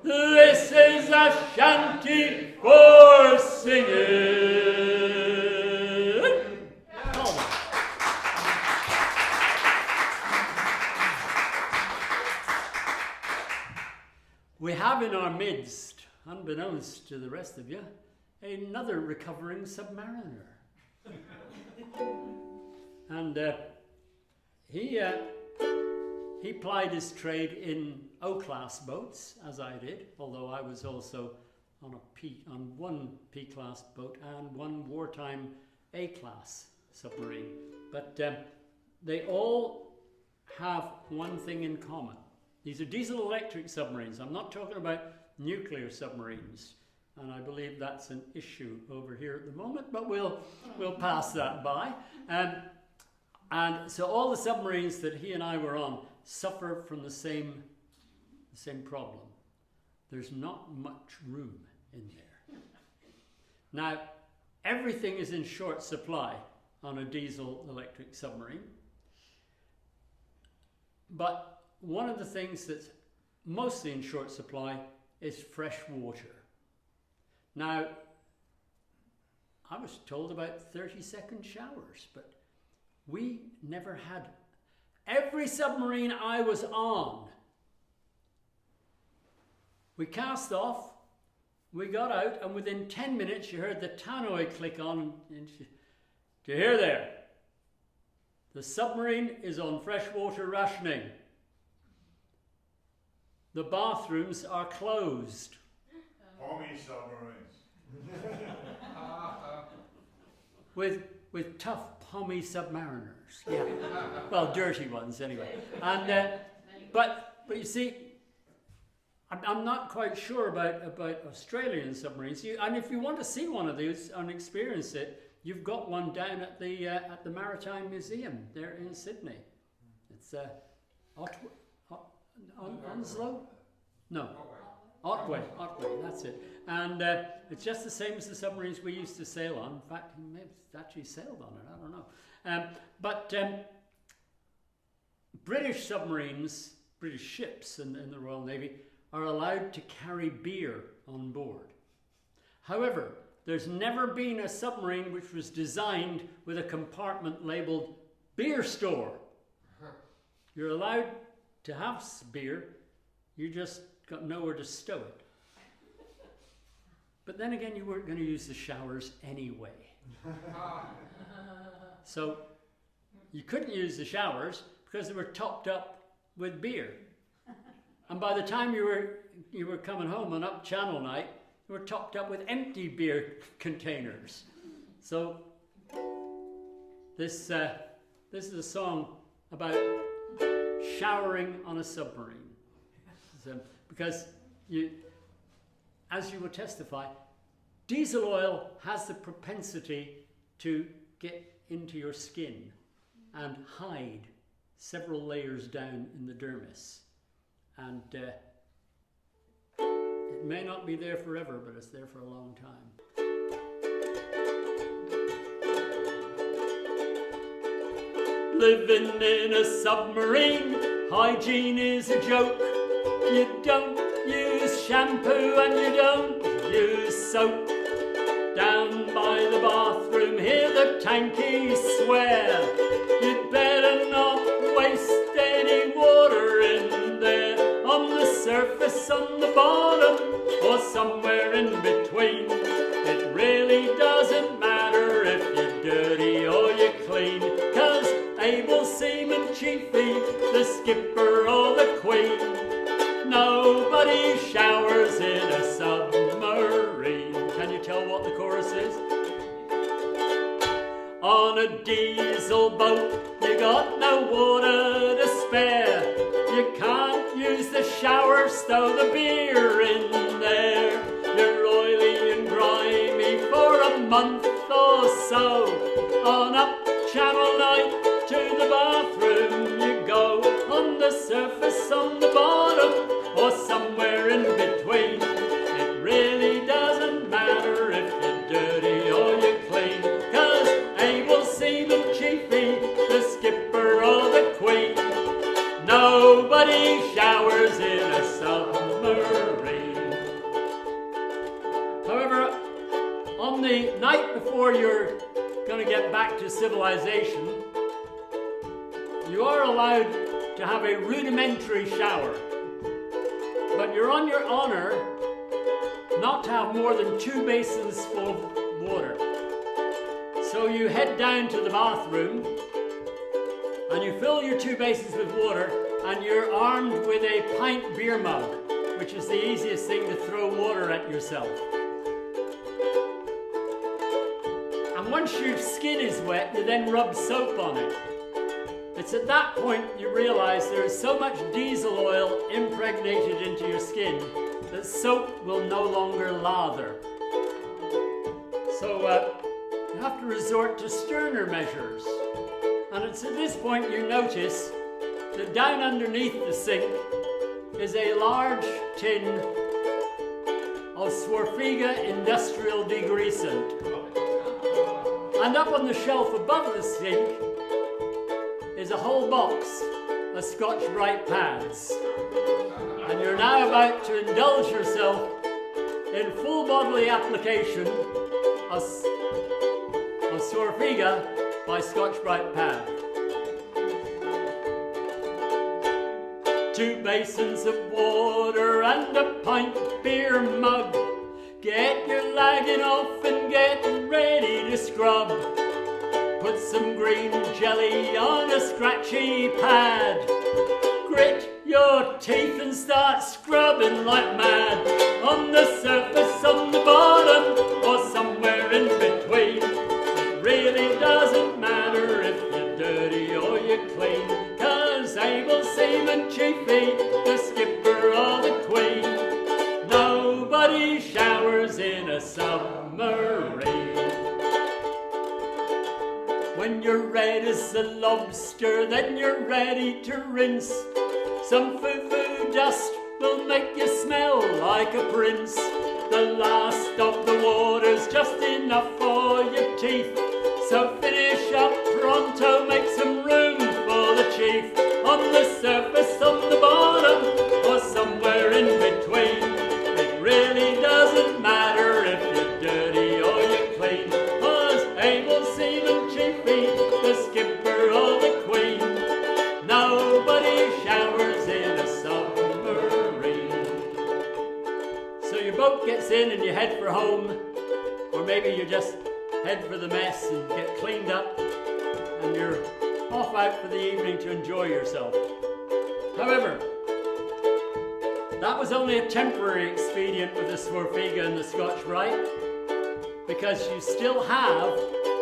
This is a shanty for singing. We have in our midst, unbeknownst to the rest of you, another recovering submariner. And he plied his trade in O-class boats, as I did, although I was also on one P-class boat and one wartime A-class submarine. But they all have one thing in common. These are diesel-electric submarines. I'm not talking about nuclear submarines, and I believe that's an issue over here at the moment, but we'll pass that by. And so all the submarines that he and I were on suffer from the same problem. There's not much room in there. Now, everything is in short supply on a diesel-electric submarine, but one of the things that's mostly in short supply is fresh water. Now, I was told about 30-second showers, but we never had. Every submarine I was on, we cast off, we got out, and within 10 minutes you heard the tannoy click on. And do you hear there? The submarine is on freshwater rationing. The bathrooms are closed. Pommy submarines. With tough pommy submariners, yeah. Well, dirty ones anyway. And but you see, I'm not quite sure about Australian submarines. And if you want to see one of these and experience it, you've got one down at the Maritime Museum there in Sydney. It's Onslow? No. Otway, that's it. And it's just the same as the submarines we used to sail on. In fact, he may have actually sailed on it, I don't know. But British submarines, British ships in the Royal Navy, are allowed to carry beer on board. However, there's never been a submarine which was designed with a compartment labelled beer store. You're allowed to have beer, you just got nowhere to stow it. But then again, you weren't going to use the showers anyway. So you couldn't use the showers because they were topped up with beer. And by the time you were coming home on up channel night, they were topped up with empty beer containers. So this is a song about showering on a submarine. So, because as you will testify, diesel oil has the propensity to get into your skin and hide several layers down in the dermis. And it may not be there forever, but it's there for a long time. Living in a submarine, hygiene is a joke. You don't use shampoo and you don't use soap. Down by the bathroom, hear the tankies swear. You'd better not waste any water in there. On the surface, on the bottom, or somewhere in between. It really doesn't matter if you're dirty or you're clean, 'cause able seaman chiefy, the skipper or the queen, nobody showers in a submarine. Can you tell what the chorus is? On a diesel boat, you got no water to spare. You can't use the shower, stow the beer in there. You're oily and grimy for a month or so. On up channel night, to the bathroom you go. On the surface, on the bottom, or somewhere in between. It really doesn't matter if you're dirty or you're clean, 'cause able seaman chiefy, the skipper or the queen, nobody showers in a submarine. However, on the night before you're going to get back to civilization, you are allowed to have a rudimentary shower, but you're on your honor not to have more than 2 basins full of water. So you head down to the bathroom and you fill your 2 basins with water, and you're armed with a pint beer mug, which is the easiest thing to throw water at yourself. And once your skin is wet, you then rub soap on it. It's at that point you realize there is so much diesel oil impregnated into your skin that soap will no longer lather. So you have to resort to sterner measures. And it's at this point you notice that down underneath the sink is a large tin of Swarfiga industrial degreasant. And up on the shelf above the sink is a whole box of Scotch-Brite pads. And you're now about to indulge yourself in full bodily application of Swarfiga by Scotch-Brite pad. 2 basins of water and a pint beer mug. Get your lagging off and get ready to scrub. Put some green jelly on a scratchy pad. Grit your teeth and start scrubbing like mad. On the surface, on the bottom, or somewhere in between. It really doesn't matter if you're dirty or you're clean, 'cause able seaman chiefy, the skipper or the queen, nobody showers in a submarine. When you're red as a lobster, then you're ready to rinse. Some foo-foo dust will make you smell like a prince. The last of the water's just enough for your teeth. So finish up pronto, make some room for the chief. On the surface, on the bottom, or somewhere in between. It really doesn't matter if you're dirty or you're clean, 'cause able seaman chiefy, the skipper or the head for home, or maybe you just head for the mess and get cleaned up, and you're off out for the evening to enjoy yourself. However, that was only a temporary expedient with the Swarfiga and the Scotch Brite, because you still have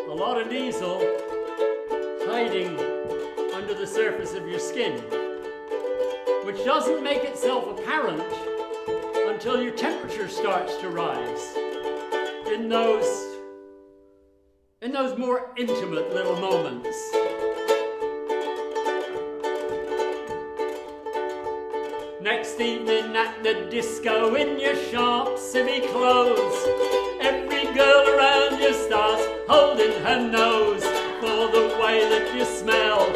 a lot of diesel hiding under the surface of your skin, which doesn't make itself apparent until your temperature starts to rise in those more intimate little moments. Next evening at the disco in your sharp civvy clothes, every girl around you starts holding her nose for the way that you smell.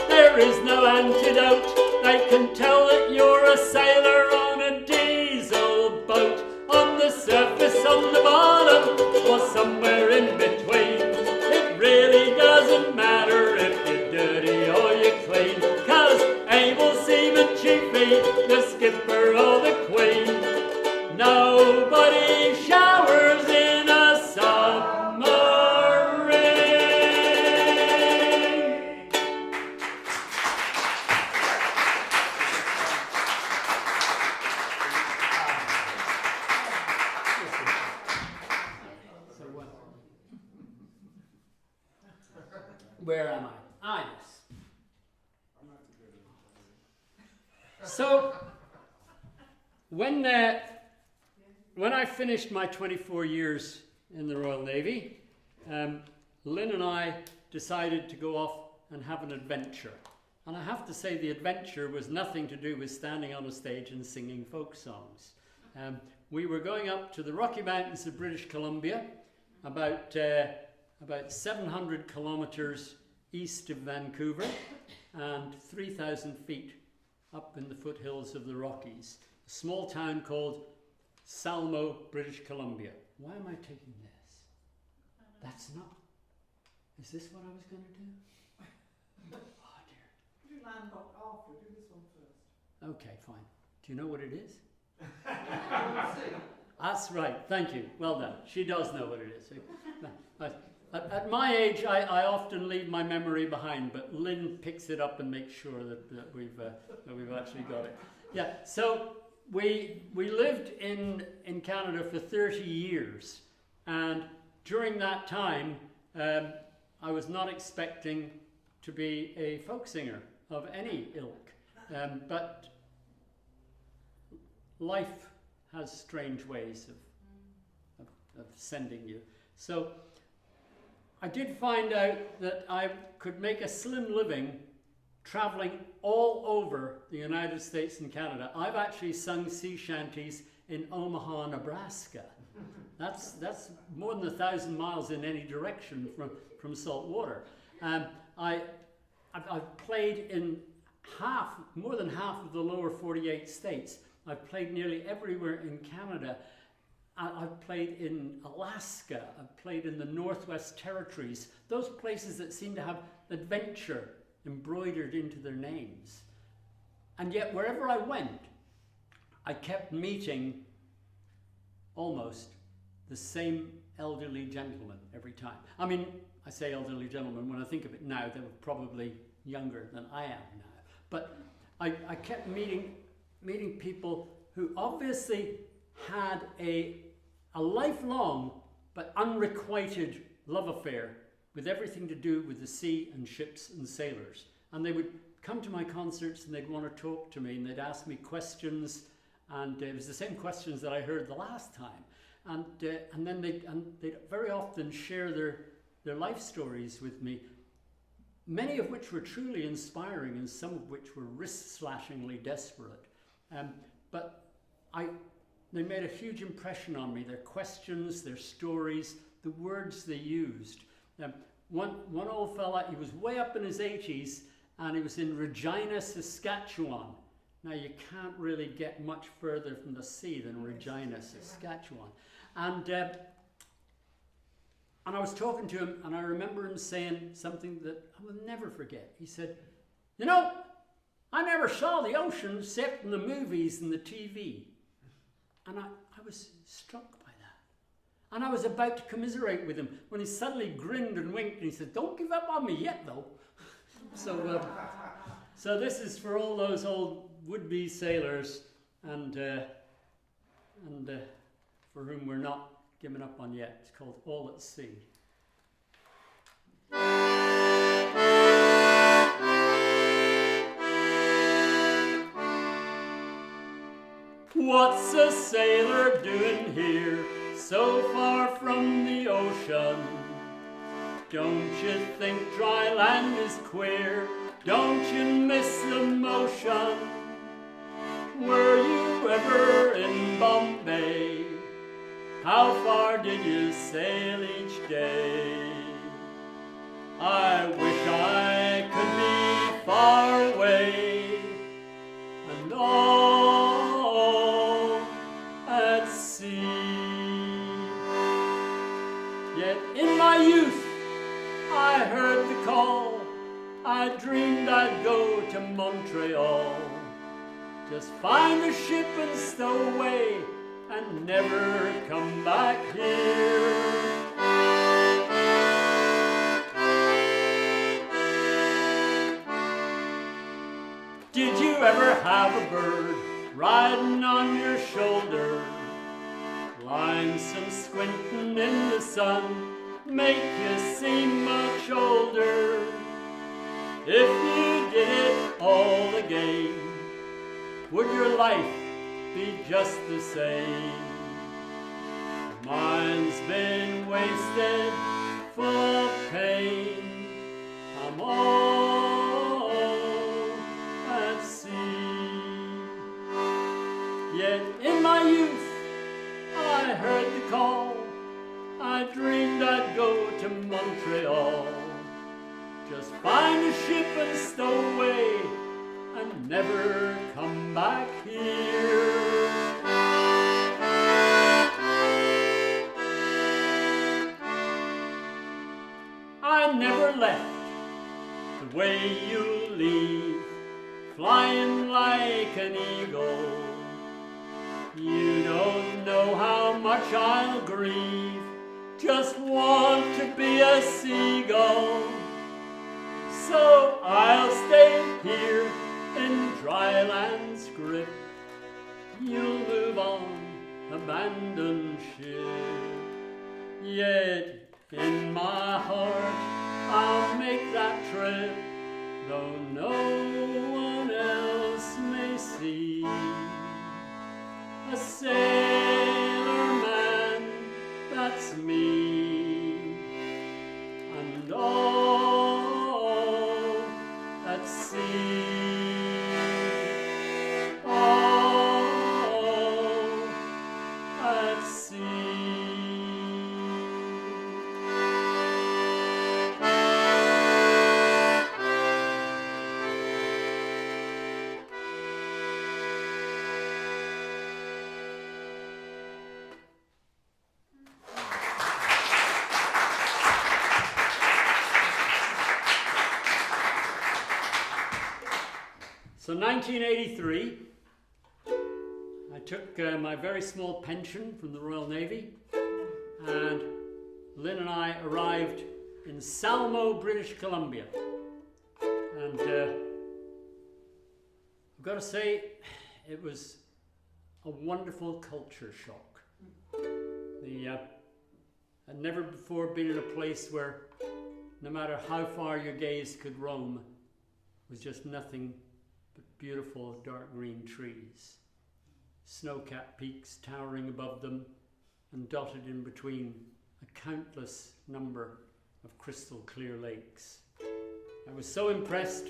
There is no antidote. They can tell that you're a sailor on a diesel boat, on the surface, on the bottom, or somewhere in between. It really doesn't matter if you're dirty or you're clean, 'cause able seaman chiefly, the skipper or the queen, nobody showers in a submarine. So what? Where am I? Ah, yes. So, when I finished my 24 years in the Royal Navy, Lynn and I decided to go off and have an adventure. And I have to say the adventure was nothing to do with standing on a stage and singing folk songs. We were going up to the Rocky Mountains of British Columbia, about 700 kilometers east of Vancouver and 3,000 feet up in the foothills of the Rockies. A small town called Salmo, British Columbia. Why am I taking this? That's not... Is this what I was going to do? Oh dear. Do Landlocked after. Do this one first. Okay, fine. Do you know what it is? That's right. Thank you. Well done. She does know what it is. At my age, I often leave my memory behind, but Lynn picks it up and makes sure that we've actually got it. Yeah. So we lived in Canada for 30 years, and during that time, I was not expecting to be a folk singer of any ilk, but life has strange ways of sending you. So I did find out that I could make a slim living traveling all over the United States and Canada. I've actually sung sea shanties in Omaha, Nebraska. That's more than 1,000 miles in any direction from salt water. I've played in more than half of the lower 48 states. I've played nearly everywhere in Canada. I've played in Alaska. I've played in the Northwest Territories. Those places that seem to have adventure embroidered into their names. And yet wherever I went, I kept meeting almost the same elderly gentleman every time. I mean, I say elderly gentleman, when I think of it now, they were probably younger than I am now. But I kept meeting people who obviously had a lifelong but unrequited love affair with everything to do with the sea and ships and sailors. And they would come to my concerts and they'd want to talk to me and they'd ask me questions, and it was the same questions that I heard the last time. And then they'd very often share their life stories with me, many of which were truly inspiring and some of which were wrist-slashingly desperate. But they made a huge impression on me. Their questions, their stories, the words they used. One old fella, he was way up in his 80s, and he was in Regina, Saskatchewan. Now, you can't really get much further from the sea than Regina, Saskatchewan. And I was talking to him, and I remember him saying something that I will never forget. He said, "You know, I never saw the ocean except in the movies and the TV." And I was struck by that. And I was about to commiserate with him when he suddenly grinned and winked and he said, "Don't give up on me yet, though." So this is for all those old would-be sailors and for whom we're not given up on yet. It's called All at Sea. What's a sailor doing here, so far from the ocean? Don't you think dry land is queer? Don't you miss the motion? Were you ever in Bombay? How far did you sail each day? I wish I could be far away and all at sea. Yet in my youth I heard the call. I dreamed I'd go to Montreal. Just find a ship and stow away and never come back here. Did you ever have a bird riding on your shoulder? Lonesome squinting in the sun, make you seem much older. If you did it all again, would your life be just the same? Mine's been wasted, full of pain. I'm all at sea. Yet in my youth I heard the call. I dreamed I'd go to Montreal. Just find a ship and stow away and never come back here. I never left the way you leave, flying like an eagle. You don't know how much I'll grieve, just want to be a seagull. So I'll stay here in dry land's grip. You'll move on, abandon ship. Yet in my heart I'll make that trip, though no one else may see. A sailor man, that's me, and all at sea. All at sea. So 1983, I took my very small pension from the Royal Navy, and Lynn and I arrived in Salmo, British Columbia. And I've got to say, it was a wonderful culture shock. I'd never before been in a place where no matter how far your gaze could roam, was just nothing but beautiful dark green trees, snow-capped peaks towering above them, and dotted in between a countless number of crystal clear lakes. I was so impressed,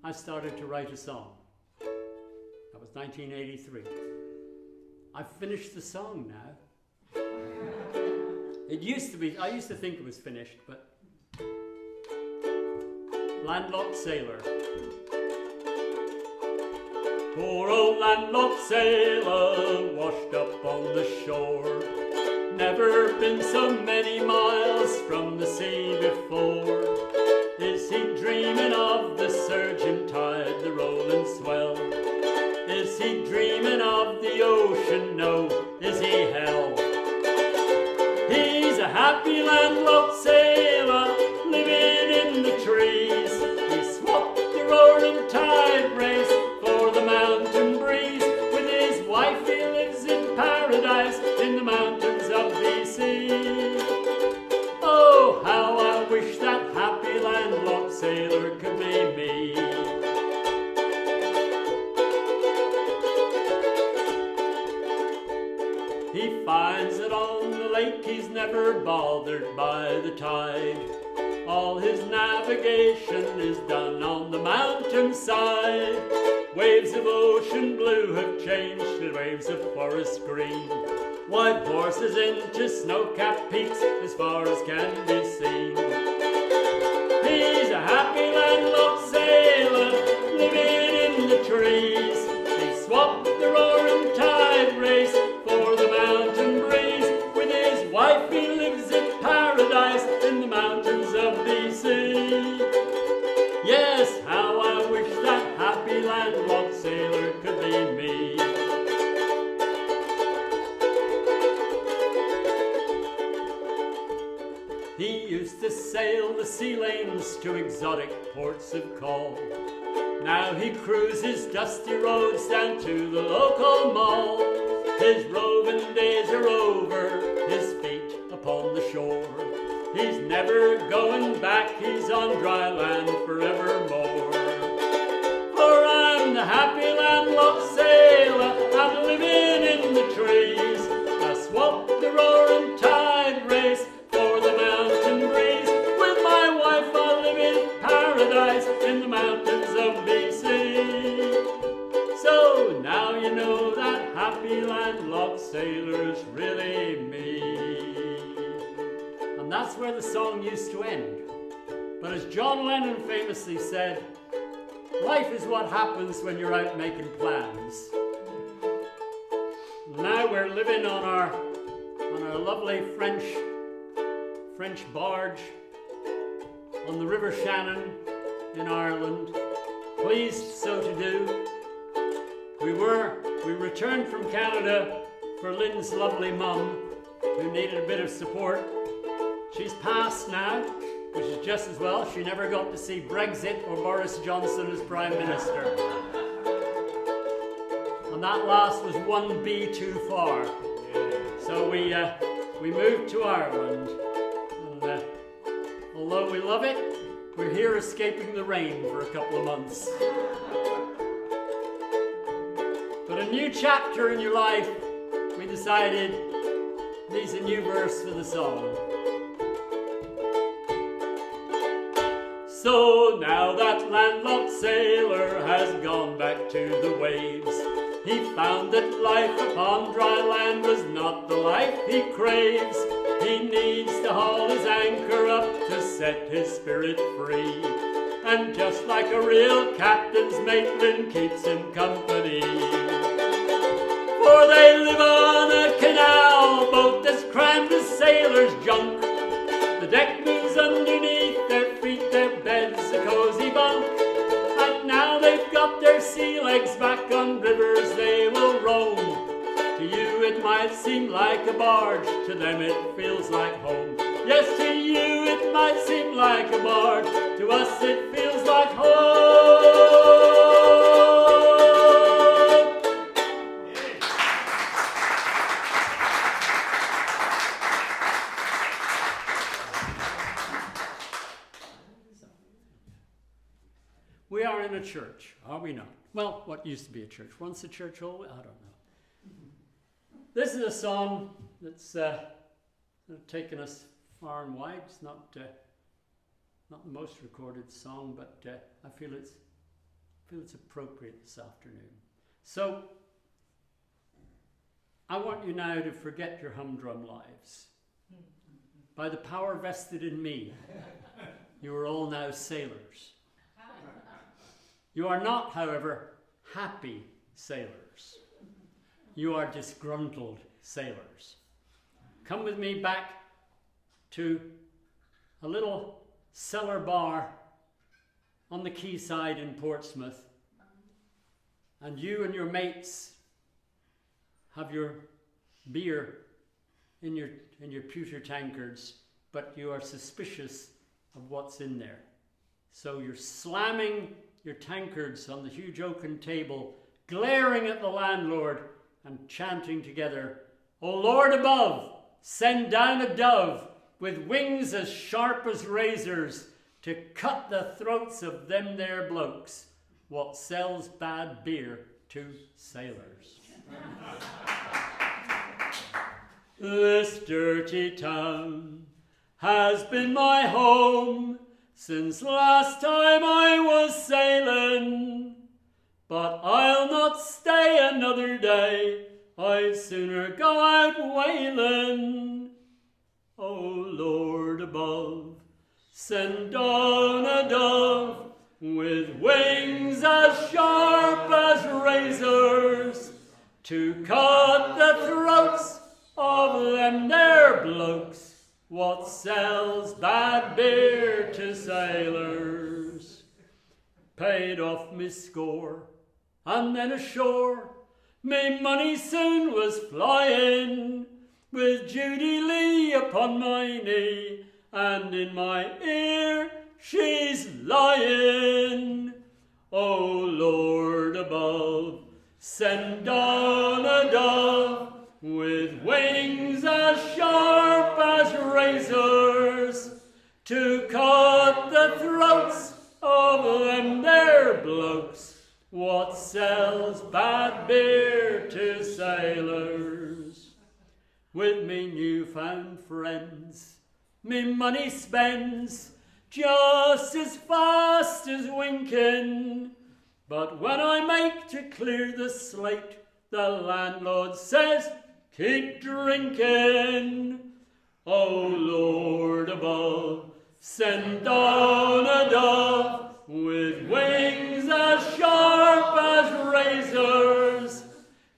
I started to write a song. That was 1983. I've finished the song now. It used to be, I used to think it was finished, but Landlocked Sailor. Poor old landlocked sailor, washed up on the shore. Never been so many miles from the sea before. Is he dreaming of the surging tide, the rolling swell? Is he dreaming of the ocean? No. Is he hell? He happy landlocked sailor living in the trees. He swapped the roaring tide race for the mountain breeze. With his wife he lives in paradise in the mountains of BC. Oh, how I wish that happy landlocked sailor could be me. He finds that on the lake he's never bothered by the tide. All his navigation is done on the mountainside. Waves of ocean blue have changed to waves of forest green. White horses into snow-capped peaks as far as can be seen. He's a happy landlocked sailor living in the trees. He swapped the roaring tide race for the mountain breeze. With his wife he lives in paradise in the mountains of BC. Yes, how I wish that happy landlocked sailor could be me. He used to sail the sea lanes to exotic ports of call. Now he cruises dusty roads down to the local mall. His roving days are over, his feet upon the shore. He's never going back, he's on dry land forevermore. For I'm the happy landlocked sailor, I'm living in the trees. I swap the roaring tide race for the mountain breeze. With my wife I live in paradise in the mountains of BC. So now you know that happy landlocked sailor's really me. And that's where the song used to end. But as John Lennon famously said, life is what happens when you're out making plans. Now we're living on our lovely French barge on the River Shannon in Ireland. Pleased so to do. We returned from Canada for Lynn's lovely mum, who needed a bit of support. She's passed now, which is just as well. She never got to see Brexit or Boris Johnson as Prime Minister. And that last was one B too far. So we moved to Ireland. And although we love it, we're here escaping the rain for a couple of months. But a new chapter in your life, we decided, needs a new verse for the song. So now that landlocked sailor has gone back to the waves, he found that life upon dry land was not the life he craves. He needs to haul his anchor up to set his spirit free. And just like a real captain's mate, Lynn keeps him company. For they live on a canal boat that's crammed with sailors' junk. The deck moves underneath their feet, their bed's a cozy bunk. And now they've got their sea legs back on rivers they will roam. To you it might seem like a barge, to them it feels like home. Yes, to you it might seem like a barge, to us it feels like home. We are in a church, are we not? Well, what used to be a church. Once a church, I don't know. This is a song that's taken us far and wide. It's not the most recorded song, but I feel it's appropriate this afternoon. So I want you now to forget your humdrum lives. By the power vested in me, you are all now sailors. You are not, however, happy sailors. You are disgruntled sailors. Come with me back to a little cellar bar on the quayside in Portsmouth, and you and your mates have your beer in your in your pewter tankards, but you are suspicious of what's in there. So you're slamming your tankards on the huge oaken table, glaring at the landlord and chanting together, "O Lord above, send down a dove with wings as sharp as razors to cut the throats of them there blokes what sells bad beer to sailors." This dirty town has been my home since last time I was sailing, but I'll not stay another day, I'd sooner go out whaling. O Lord above, send down a dove with wings as sharp as razors to cut the throats of them there blokes what sells bad beer to sailors. Paid off me score, and then ashore, me money soon was flying, with Judy Lee upon my knee, and in my ear she's lying. O Lord above, send down a dove with wings as sharp as razors to cut the throats of them there blokes what sells bad beer to sailors. With me newfound friends, me money spends just as fast as winking, but when I make to clear the slate, the landlord says, "Keep drinking." O Lord above, send down a dove with wings as sharp as razors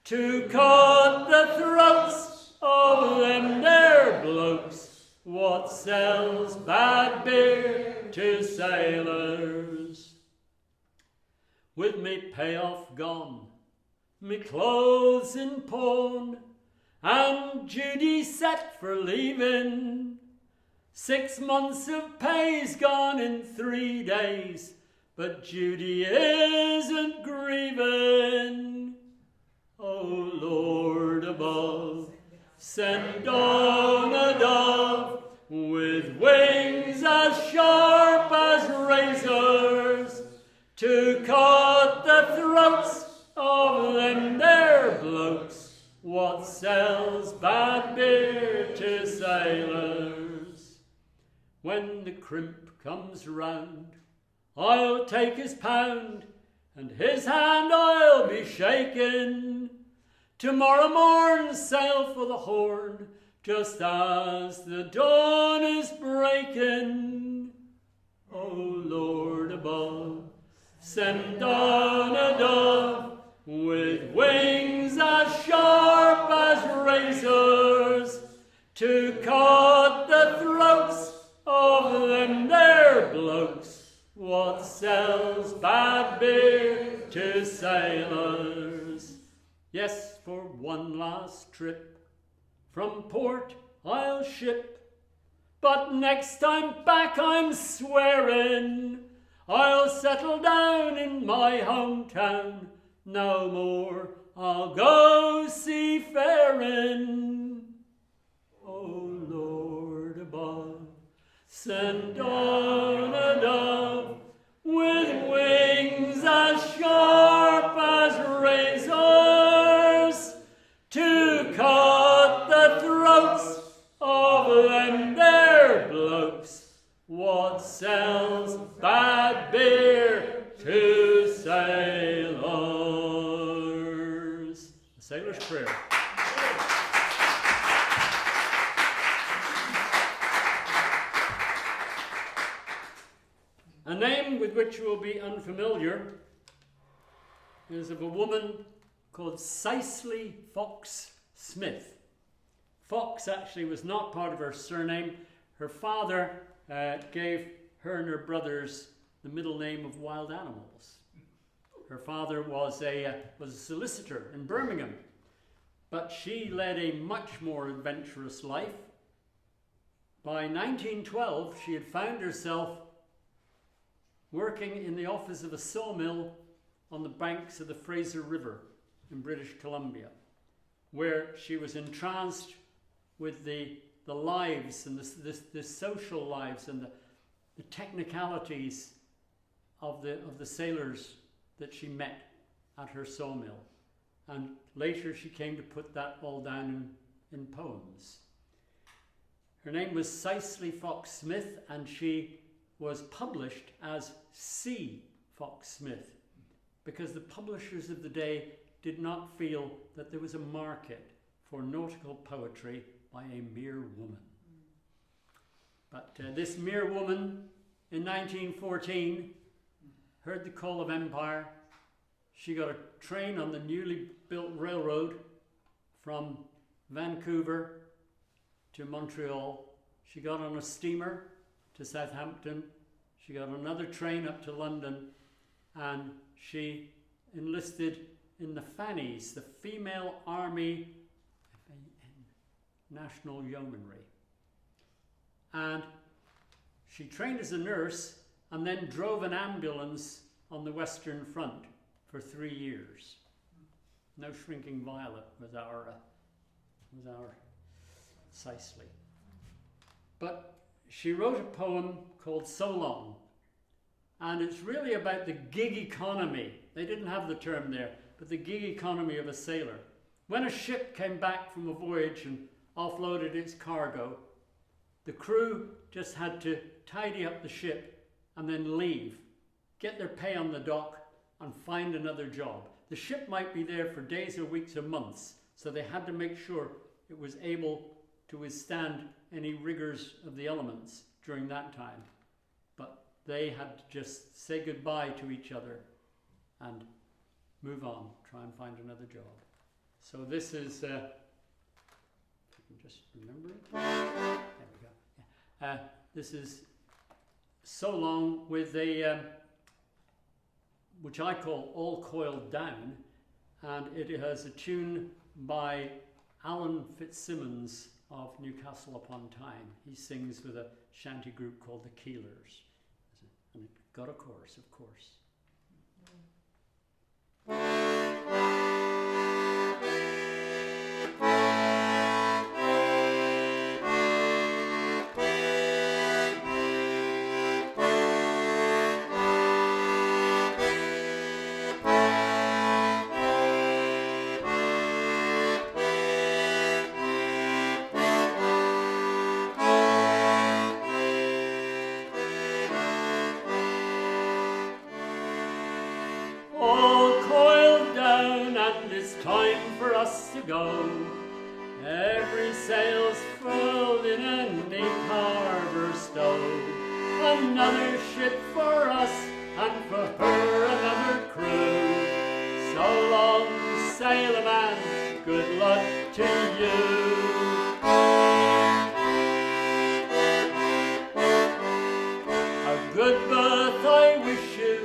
to cut the throats of them there blokes what sells bad beer to sailors. With me payoff gone, me clothes in pawn, and Judy set for leaving. 6 months of pay's gone in 3 days, but Judy isn't grieving. O Lord above, send down a dove with wings as sharp as razors to cut the throats of them there blokes what sells bad beer to sailors. When the crimp comes round, I'll take his pound, and his hand I'll be shaking. Tomorrow morn sail for the Horn, just as the dawn is breaking. O Lord above, send down a dove with wings as sharp as razors to cut the throats of them there blokes what sells bad beer to sailors. Yes, for one last trip from port I'll ship, but next time back I'm swearing I'll settle down in my hometown. No more I'll go seafaring. O Lord above, send down a dove with wings as sharp as razors to cut the throats of them there blokes what sells bad beer to sailors. The Sailor's Prayer. A name with which you will be unfamiliar is of a woman called Cicely Fox Smith. Fox actually was not part of her surname. Her father gave her and her brothers the middle name of wild animals. Her father was a solicitor in Birmingham, but she led a much more adventurous life. By 1912, she had found herself working in the office of a sawmill on the banks of the Fraser River in British Columbia, where she was entranced with the lives and the social lives and the technicalities of the sailors that she met at her sawmill. And later she came to put that all down in poems. Her name was Cicely Fox Smith, and she was published as C. Fox Smith because the publishers of the day did not feel that there was a market for nautical poetry by a mere woman. But this mere woman in 1914 heard the call of empire. She got a train on the newly built railroad from Vancouver to Montreal. She got on a steamer to Southampton. She got another train up to London, and she enlisted in the Fannies, the Female Army National Yeomanry. And she trained as a nurse and then drove an ambulance on the Western Front for 3 years. No Shrinking Violet was our Cicely. But she wrote a poem called So Long, and it's really about the gig economy. They didn't have the term there, but the gig economy of a sailor. When a ship came back from a voyage and offloaded its cargo, the crew just had to tidy up the ship and then leave, get their pay on the dock and find another job. The ship might be there for days or weeks or months, so they had to make sure it was able to withstand any rigors of the elements during that time. But they had to just say goodbye to each other and move on, try and find another job. So this is, if I can just remember it. There we go. Yeah. This is So Long with a, which I call All Coiled Down, and it has a tune by Alan Fitzsimmons of Newcastle upon Tyne. He sings with a shanty group called the Keelers. And it got a chorus, of course. Go. Every sail's furled in a neat harbour stow. Another ship for us, and for her another crew. So long, sailor man, good luck to you. A good berth I wish you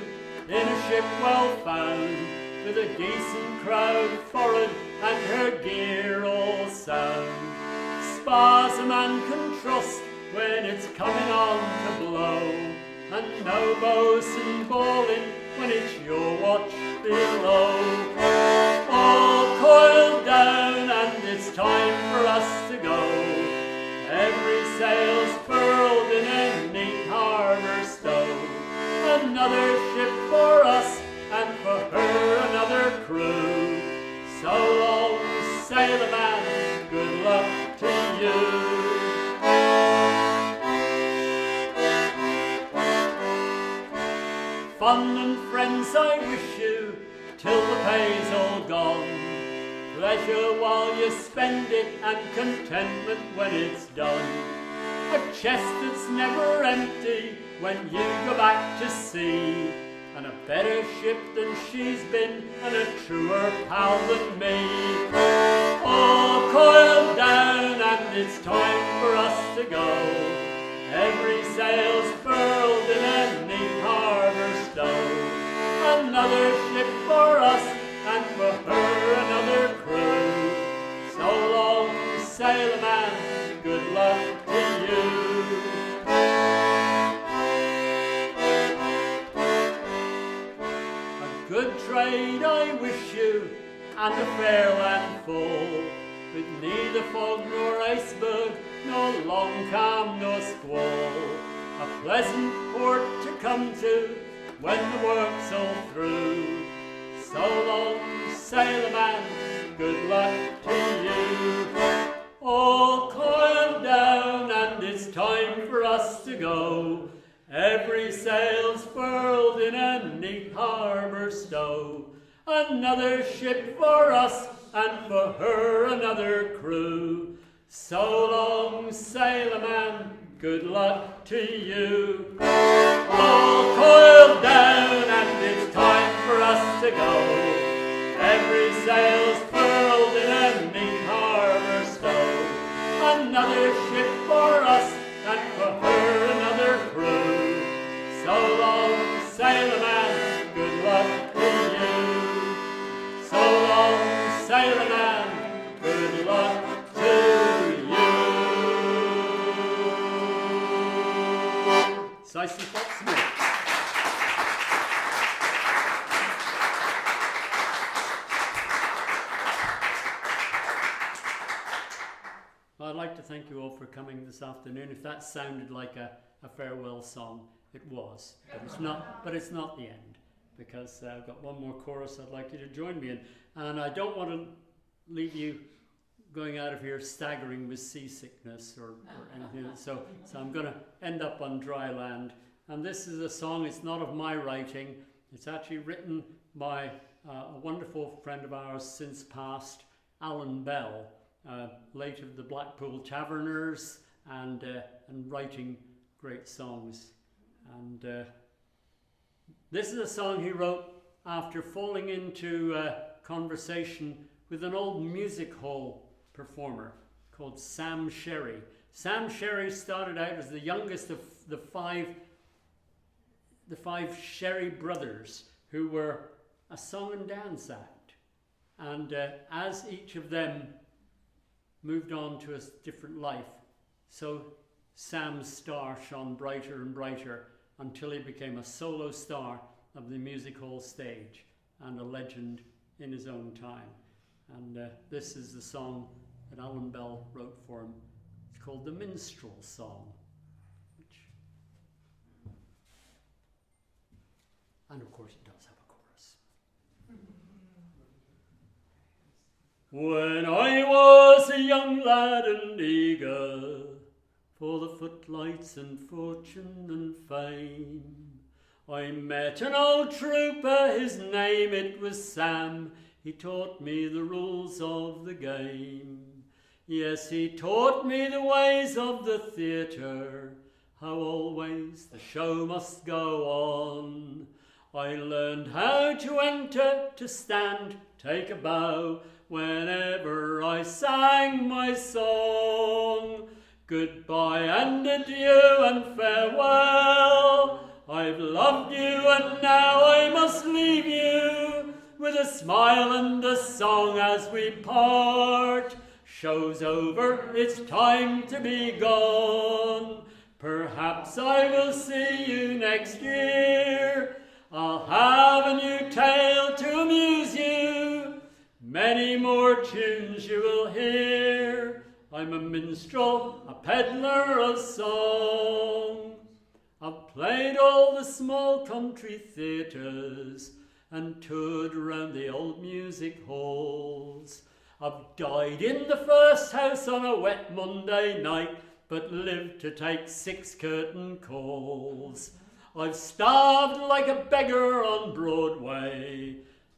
in a ship well found, with a decent crowd for'ard and her gear all sound. Spars a man can trust when it's coming on to blow, and no boatswain bawling when it's your watch below. All coiled down and it's time for us to go. Every sail's furled in a neat harbour stow. Another ship for us and for her another crew. So long, sailor man, good luck to you. Fun and friends I wish you, till the pay's all gone. Pleasure while you spend it, and contentment when it's done. A chest that's never empty when you go back to sea, and a better ship than she's been, and a truer pal than me. All coiled down and it's time for us to go. Every sail's furled in a neat harbour stow. Another ship for us, and for her another crew. So long, sailor man, good luck to you. good trade I wish you, and a fair land full, with neither fog nor iceberg, nor long calm nor squall. A pleasant port to come to when the work's all through. So long, sailor man, good luck to you. All coiled down, and it's time for us to go. Every sail's furled in a neat harbour stow. Another ship for us, and for her another crew. So long, sailor man, good luck to you. All coiled down, and it's time for us to go. Every sail's furled in a neat harbour stow. Another ship for us, and for her another crew. So long, sailor man, good luck to you. So long, sailor man, good luck to you. Sicey Fox Smith. I'd like to thank you all for coming this afternoon. If that sounded like a farewell song, it was, but it's not the end, because I've got one more chorus I'd like you to join me in, and I don't want to leave you going out of here staggering with seasickness or anything. So I'm going to end up on dry land, and this is a song. It's not of my writing. It's actually written by a wonderful friend of ours since passed, Alan Bell. Late of the Blackpool Taverners, and writing great songs. And this is a song he wrote after falling into conversation with an old music hall performer called Sam Sherry. Sam Sherry started out as the youngest of the five Sherry brothers, who were a song and dance act. And as each of them moved on to a different life, so Sam's star shone brighter and brighter until he became a solo star of the music hall stage and a legend in his own time. And this is the song that Alan Bell wrote for him. It's called the Minstrel Song. And of course it does have a chorus. When I was a young lad and eager for the footlights and fortune and fame, I met an old trooper, his name it was Sam. He taught me the rules of the game. Yes, he taught me the ways of the theatre, how always the show must go on. I learned how to enter, to stand, take a bow, whenever I sang my song. Goodbye and adieu and farewell. I've loved you and now I must leave you, with a smile and a song as we part. Show's over, it's time to be gone. Perhaps I will see you next year. I'll have a new tale to amuse you. Many more tunes you will hear. I'm a minstrel, a peddler of song. I've played all the small country theatres and toured around the old music halls. I've died in the first house on a wet Monday night, but lived to take 6 curtain calls. I've starved like a beggar on Broadway,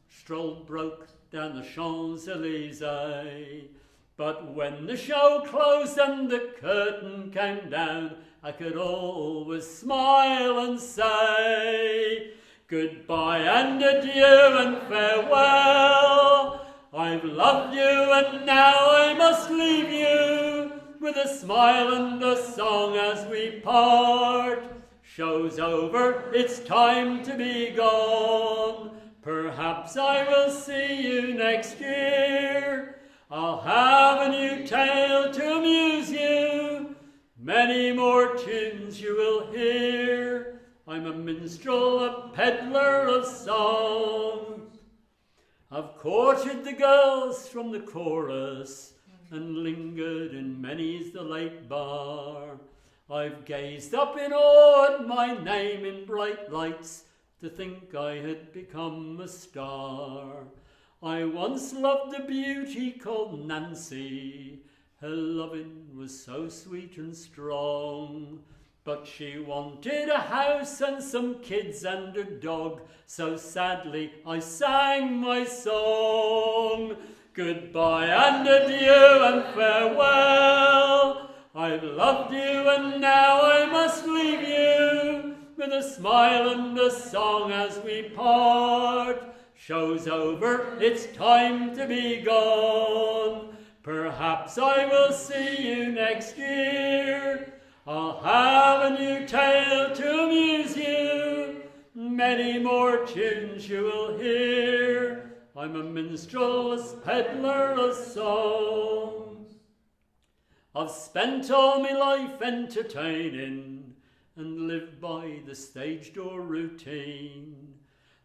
strolled broke down the Champs-Élysées. But when the show closed and the curtain came down, I could always smile and say, goodbye and adieu and farewell. I've loved you and now I must leave you, with a smile and a song as we part. Show's over, it's time to be gone. Perhaps I will see you next year. I'll have a new tale to amuse you. Many more tunes you will hear. I'm a minstrel, a peddler of song. I've courted the girls from the chorus and lingered in many's the late bar. I've gazed up in awe at my name in bright lights to think I had become a star. I once loved a beauty called Nancy. Her loving was so sweet and strong. But she wanted a house and some kids and a dog, so sadly I sang my song. Goodbye and adieu and farewell. I've loved you and now I must leave you, with a smile and a song as we part. Show's over, it's time to be gone. Perhaps I will see you next year. I'll have a new tale to amuse you. Many more tunes you will hear. I'm a minstrel, a peddler of songs. I've spent all my life entertaining and lived by the stage door routine.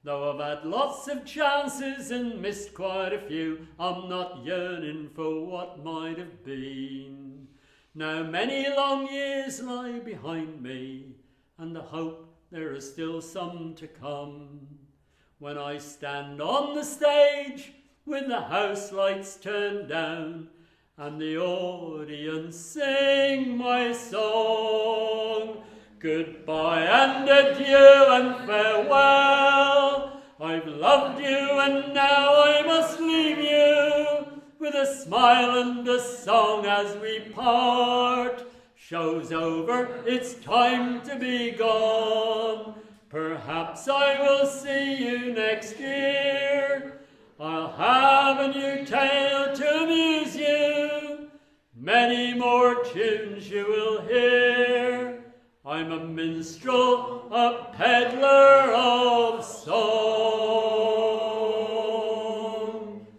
Though I've had lots of chances and missed quite a few, I'm not yearning for what might have been. Now many long years lie behind me, and I hope there are still some to come. When I stand on the stage with the house lights turned down and the audience sing my song. Goodbye and adieu and farewell. I've loved you and now I must leave you, with a smile and a song as we part. Show's over, it's time to be gone. Perhaps I will see you next year. I'll have a new tale to amuse you. Many more tunes you will hear. I'm a minstrel, a peddler of song.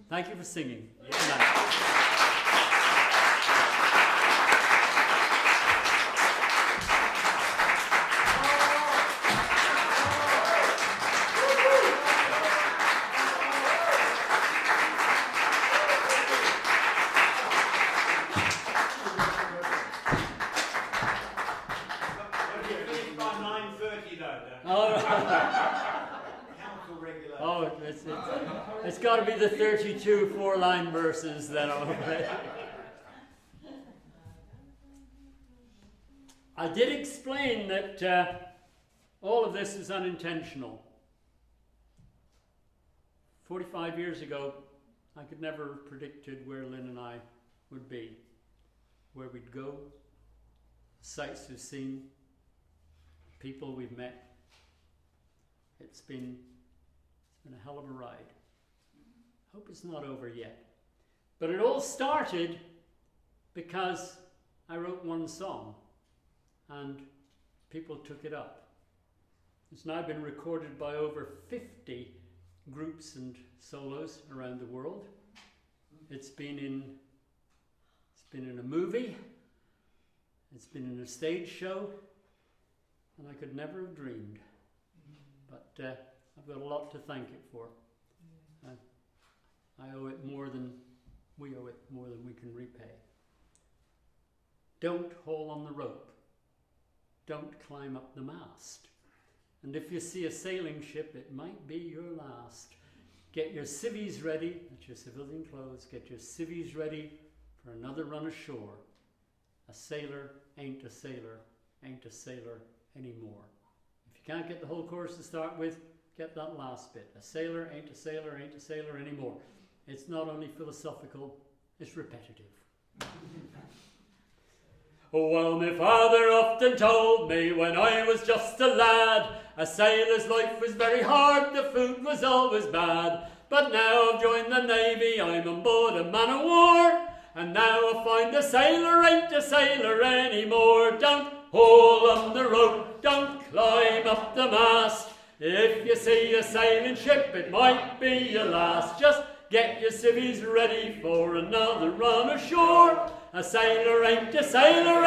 Thank you for singing. It's got to be the 32 four-line verses that I'm afraid. I did explain that all of this is unintentional. 45 years ago, I could never have predicted where Lynn and I would be, where we'd go, sights we've seen, people we've met. It's been a hell of a ride. Hope it's not over yet. But it all started because I wrote one song and people took it up. It's now been recorded by over 50 groups and solos around the world. It's been in a movie. It's been in a stage show, and I could never have dreamed. But I've got a lot to thank it for. I owe it more than we owe it, more than we can repay. Don't haul on the rope. Don't climb up the mast. And if you see a sailing ship, it might be your last. Get your civvies ready, that's your civilian clothes, get your civvies ready for another run ashore. A sailor ain't a sailor anymore. If you can't get the whole chorus to start with, get that last bit. A sailor ain't a sailor anymore. It's not only philosophical, it's repetitive. Oh, well, my father often told me when I was just a lad, a sailor's life was very hard, the food was always bad. But now I've joined the Navy, I'm on board a man of war, and now I find a sailor ain't a sailor anymore. Don't haul on the rope, don't climb up the mast. If you see a sailing ship, it might be your last. Just get your civvies ready for another run ashore. A sailor ain't a sailor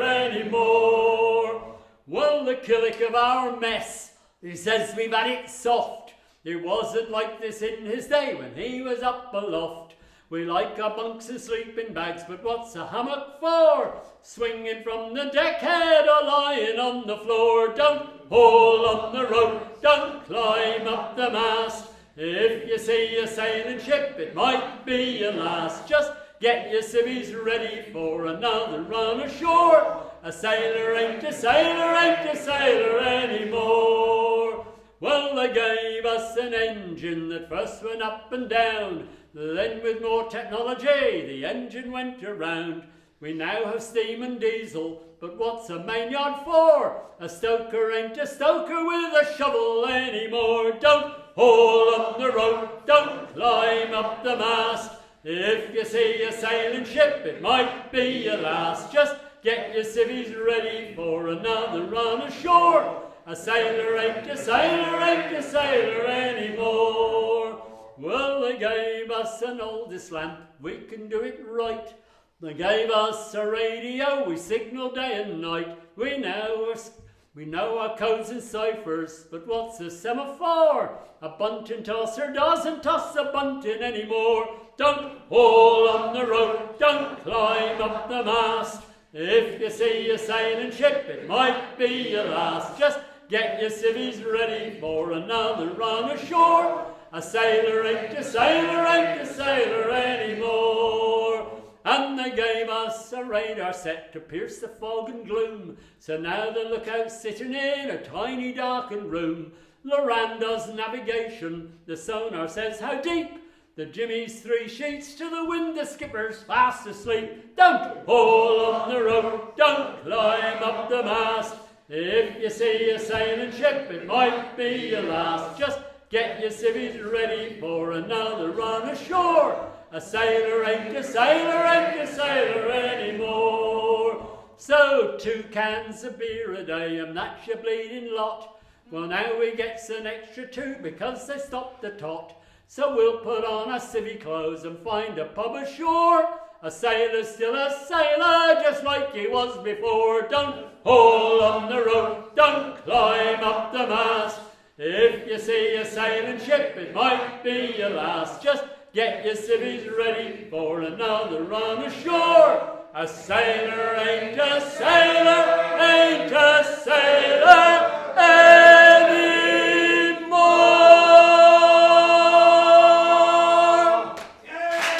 anymore. Well, the killick of our mess, he says we've had it soft. It wasn't like this in his day when he was up aloft. We like our bunks and sleeping bags, but what's a hammock for? Swinging from the deckhead or lying on the floor. Don't haul on the rope, don't climb up the mast. If you see a sailing ship, it might be your last. Just get your civvies ready for another run ashore. A sailor ain't a sailor, ain't a sailor anymore. Well, they gave us an engine that first went up and down. Then with more technology, the engine went around. We now have steam and diesel, but what's a mainyard for? A stoker ain't a stoker with a shovel anymore. Don't haul on the rope, don't climb up the mast. If you see a sailing ship, it might be your last. Just get your civvies ready for another run ashore. A sailor ain't a sailor, ain't a sailor anymore. Well, they gave us an oldest lamp, we can do it right. They gave us a radio, we signal day and night. We know our codes and ciphers, but what's a semaphore? A bunting tosser doesn't toss a bunting anymore. Don't haul on the rope, don't climb up the mast. If you see a sailing ship, it might be your last. Just get your civvies ready for another run ashore. A sailor ain't a sailor, ain't a sailor anymore. And they gave us a radar set to pierce the fog and gloom. So now the lookout's sitting in a tiny darkened room. Loran does navigation, the sonar says how deep. The Jimmy's 3 sheets to the wind, the skipper's fast asleep. Don't haul on the rope, don't climb up the mast. If you see a sailing ship, it might be your last. Just get your civvies ready for another run ashore. A sailor ain't a sailor, ain't a sailor anymore. So 2 cans of beer a day, and that's your bleeding lot. Well, now we gets an extra 2 because they stopped the tot. So we'll put on our civvy clothes and find a pub ashore. A sailor's still a sailor, just like he was before. Don't haul on the rope, don't climb up the mast. If you see a sailing ship, it might be your last. Just get your civvies ready for another run ashore. A sailor ain't a sailor, ain't a sailor anymore.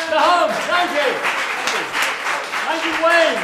The Humph, thank you. Thank you, Wayne.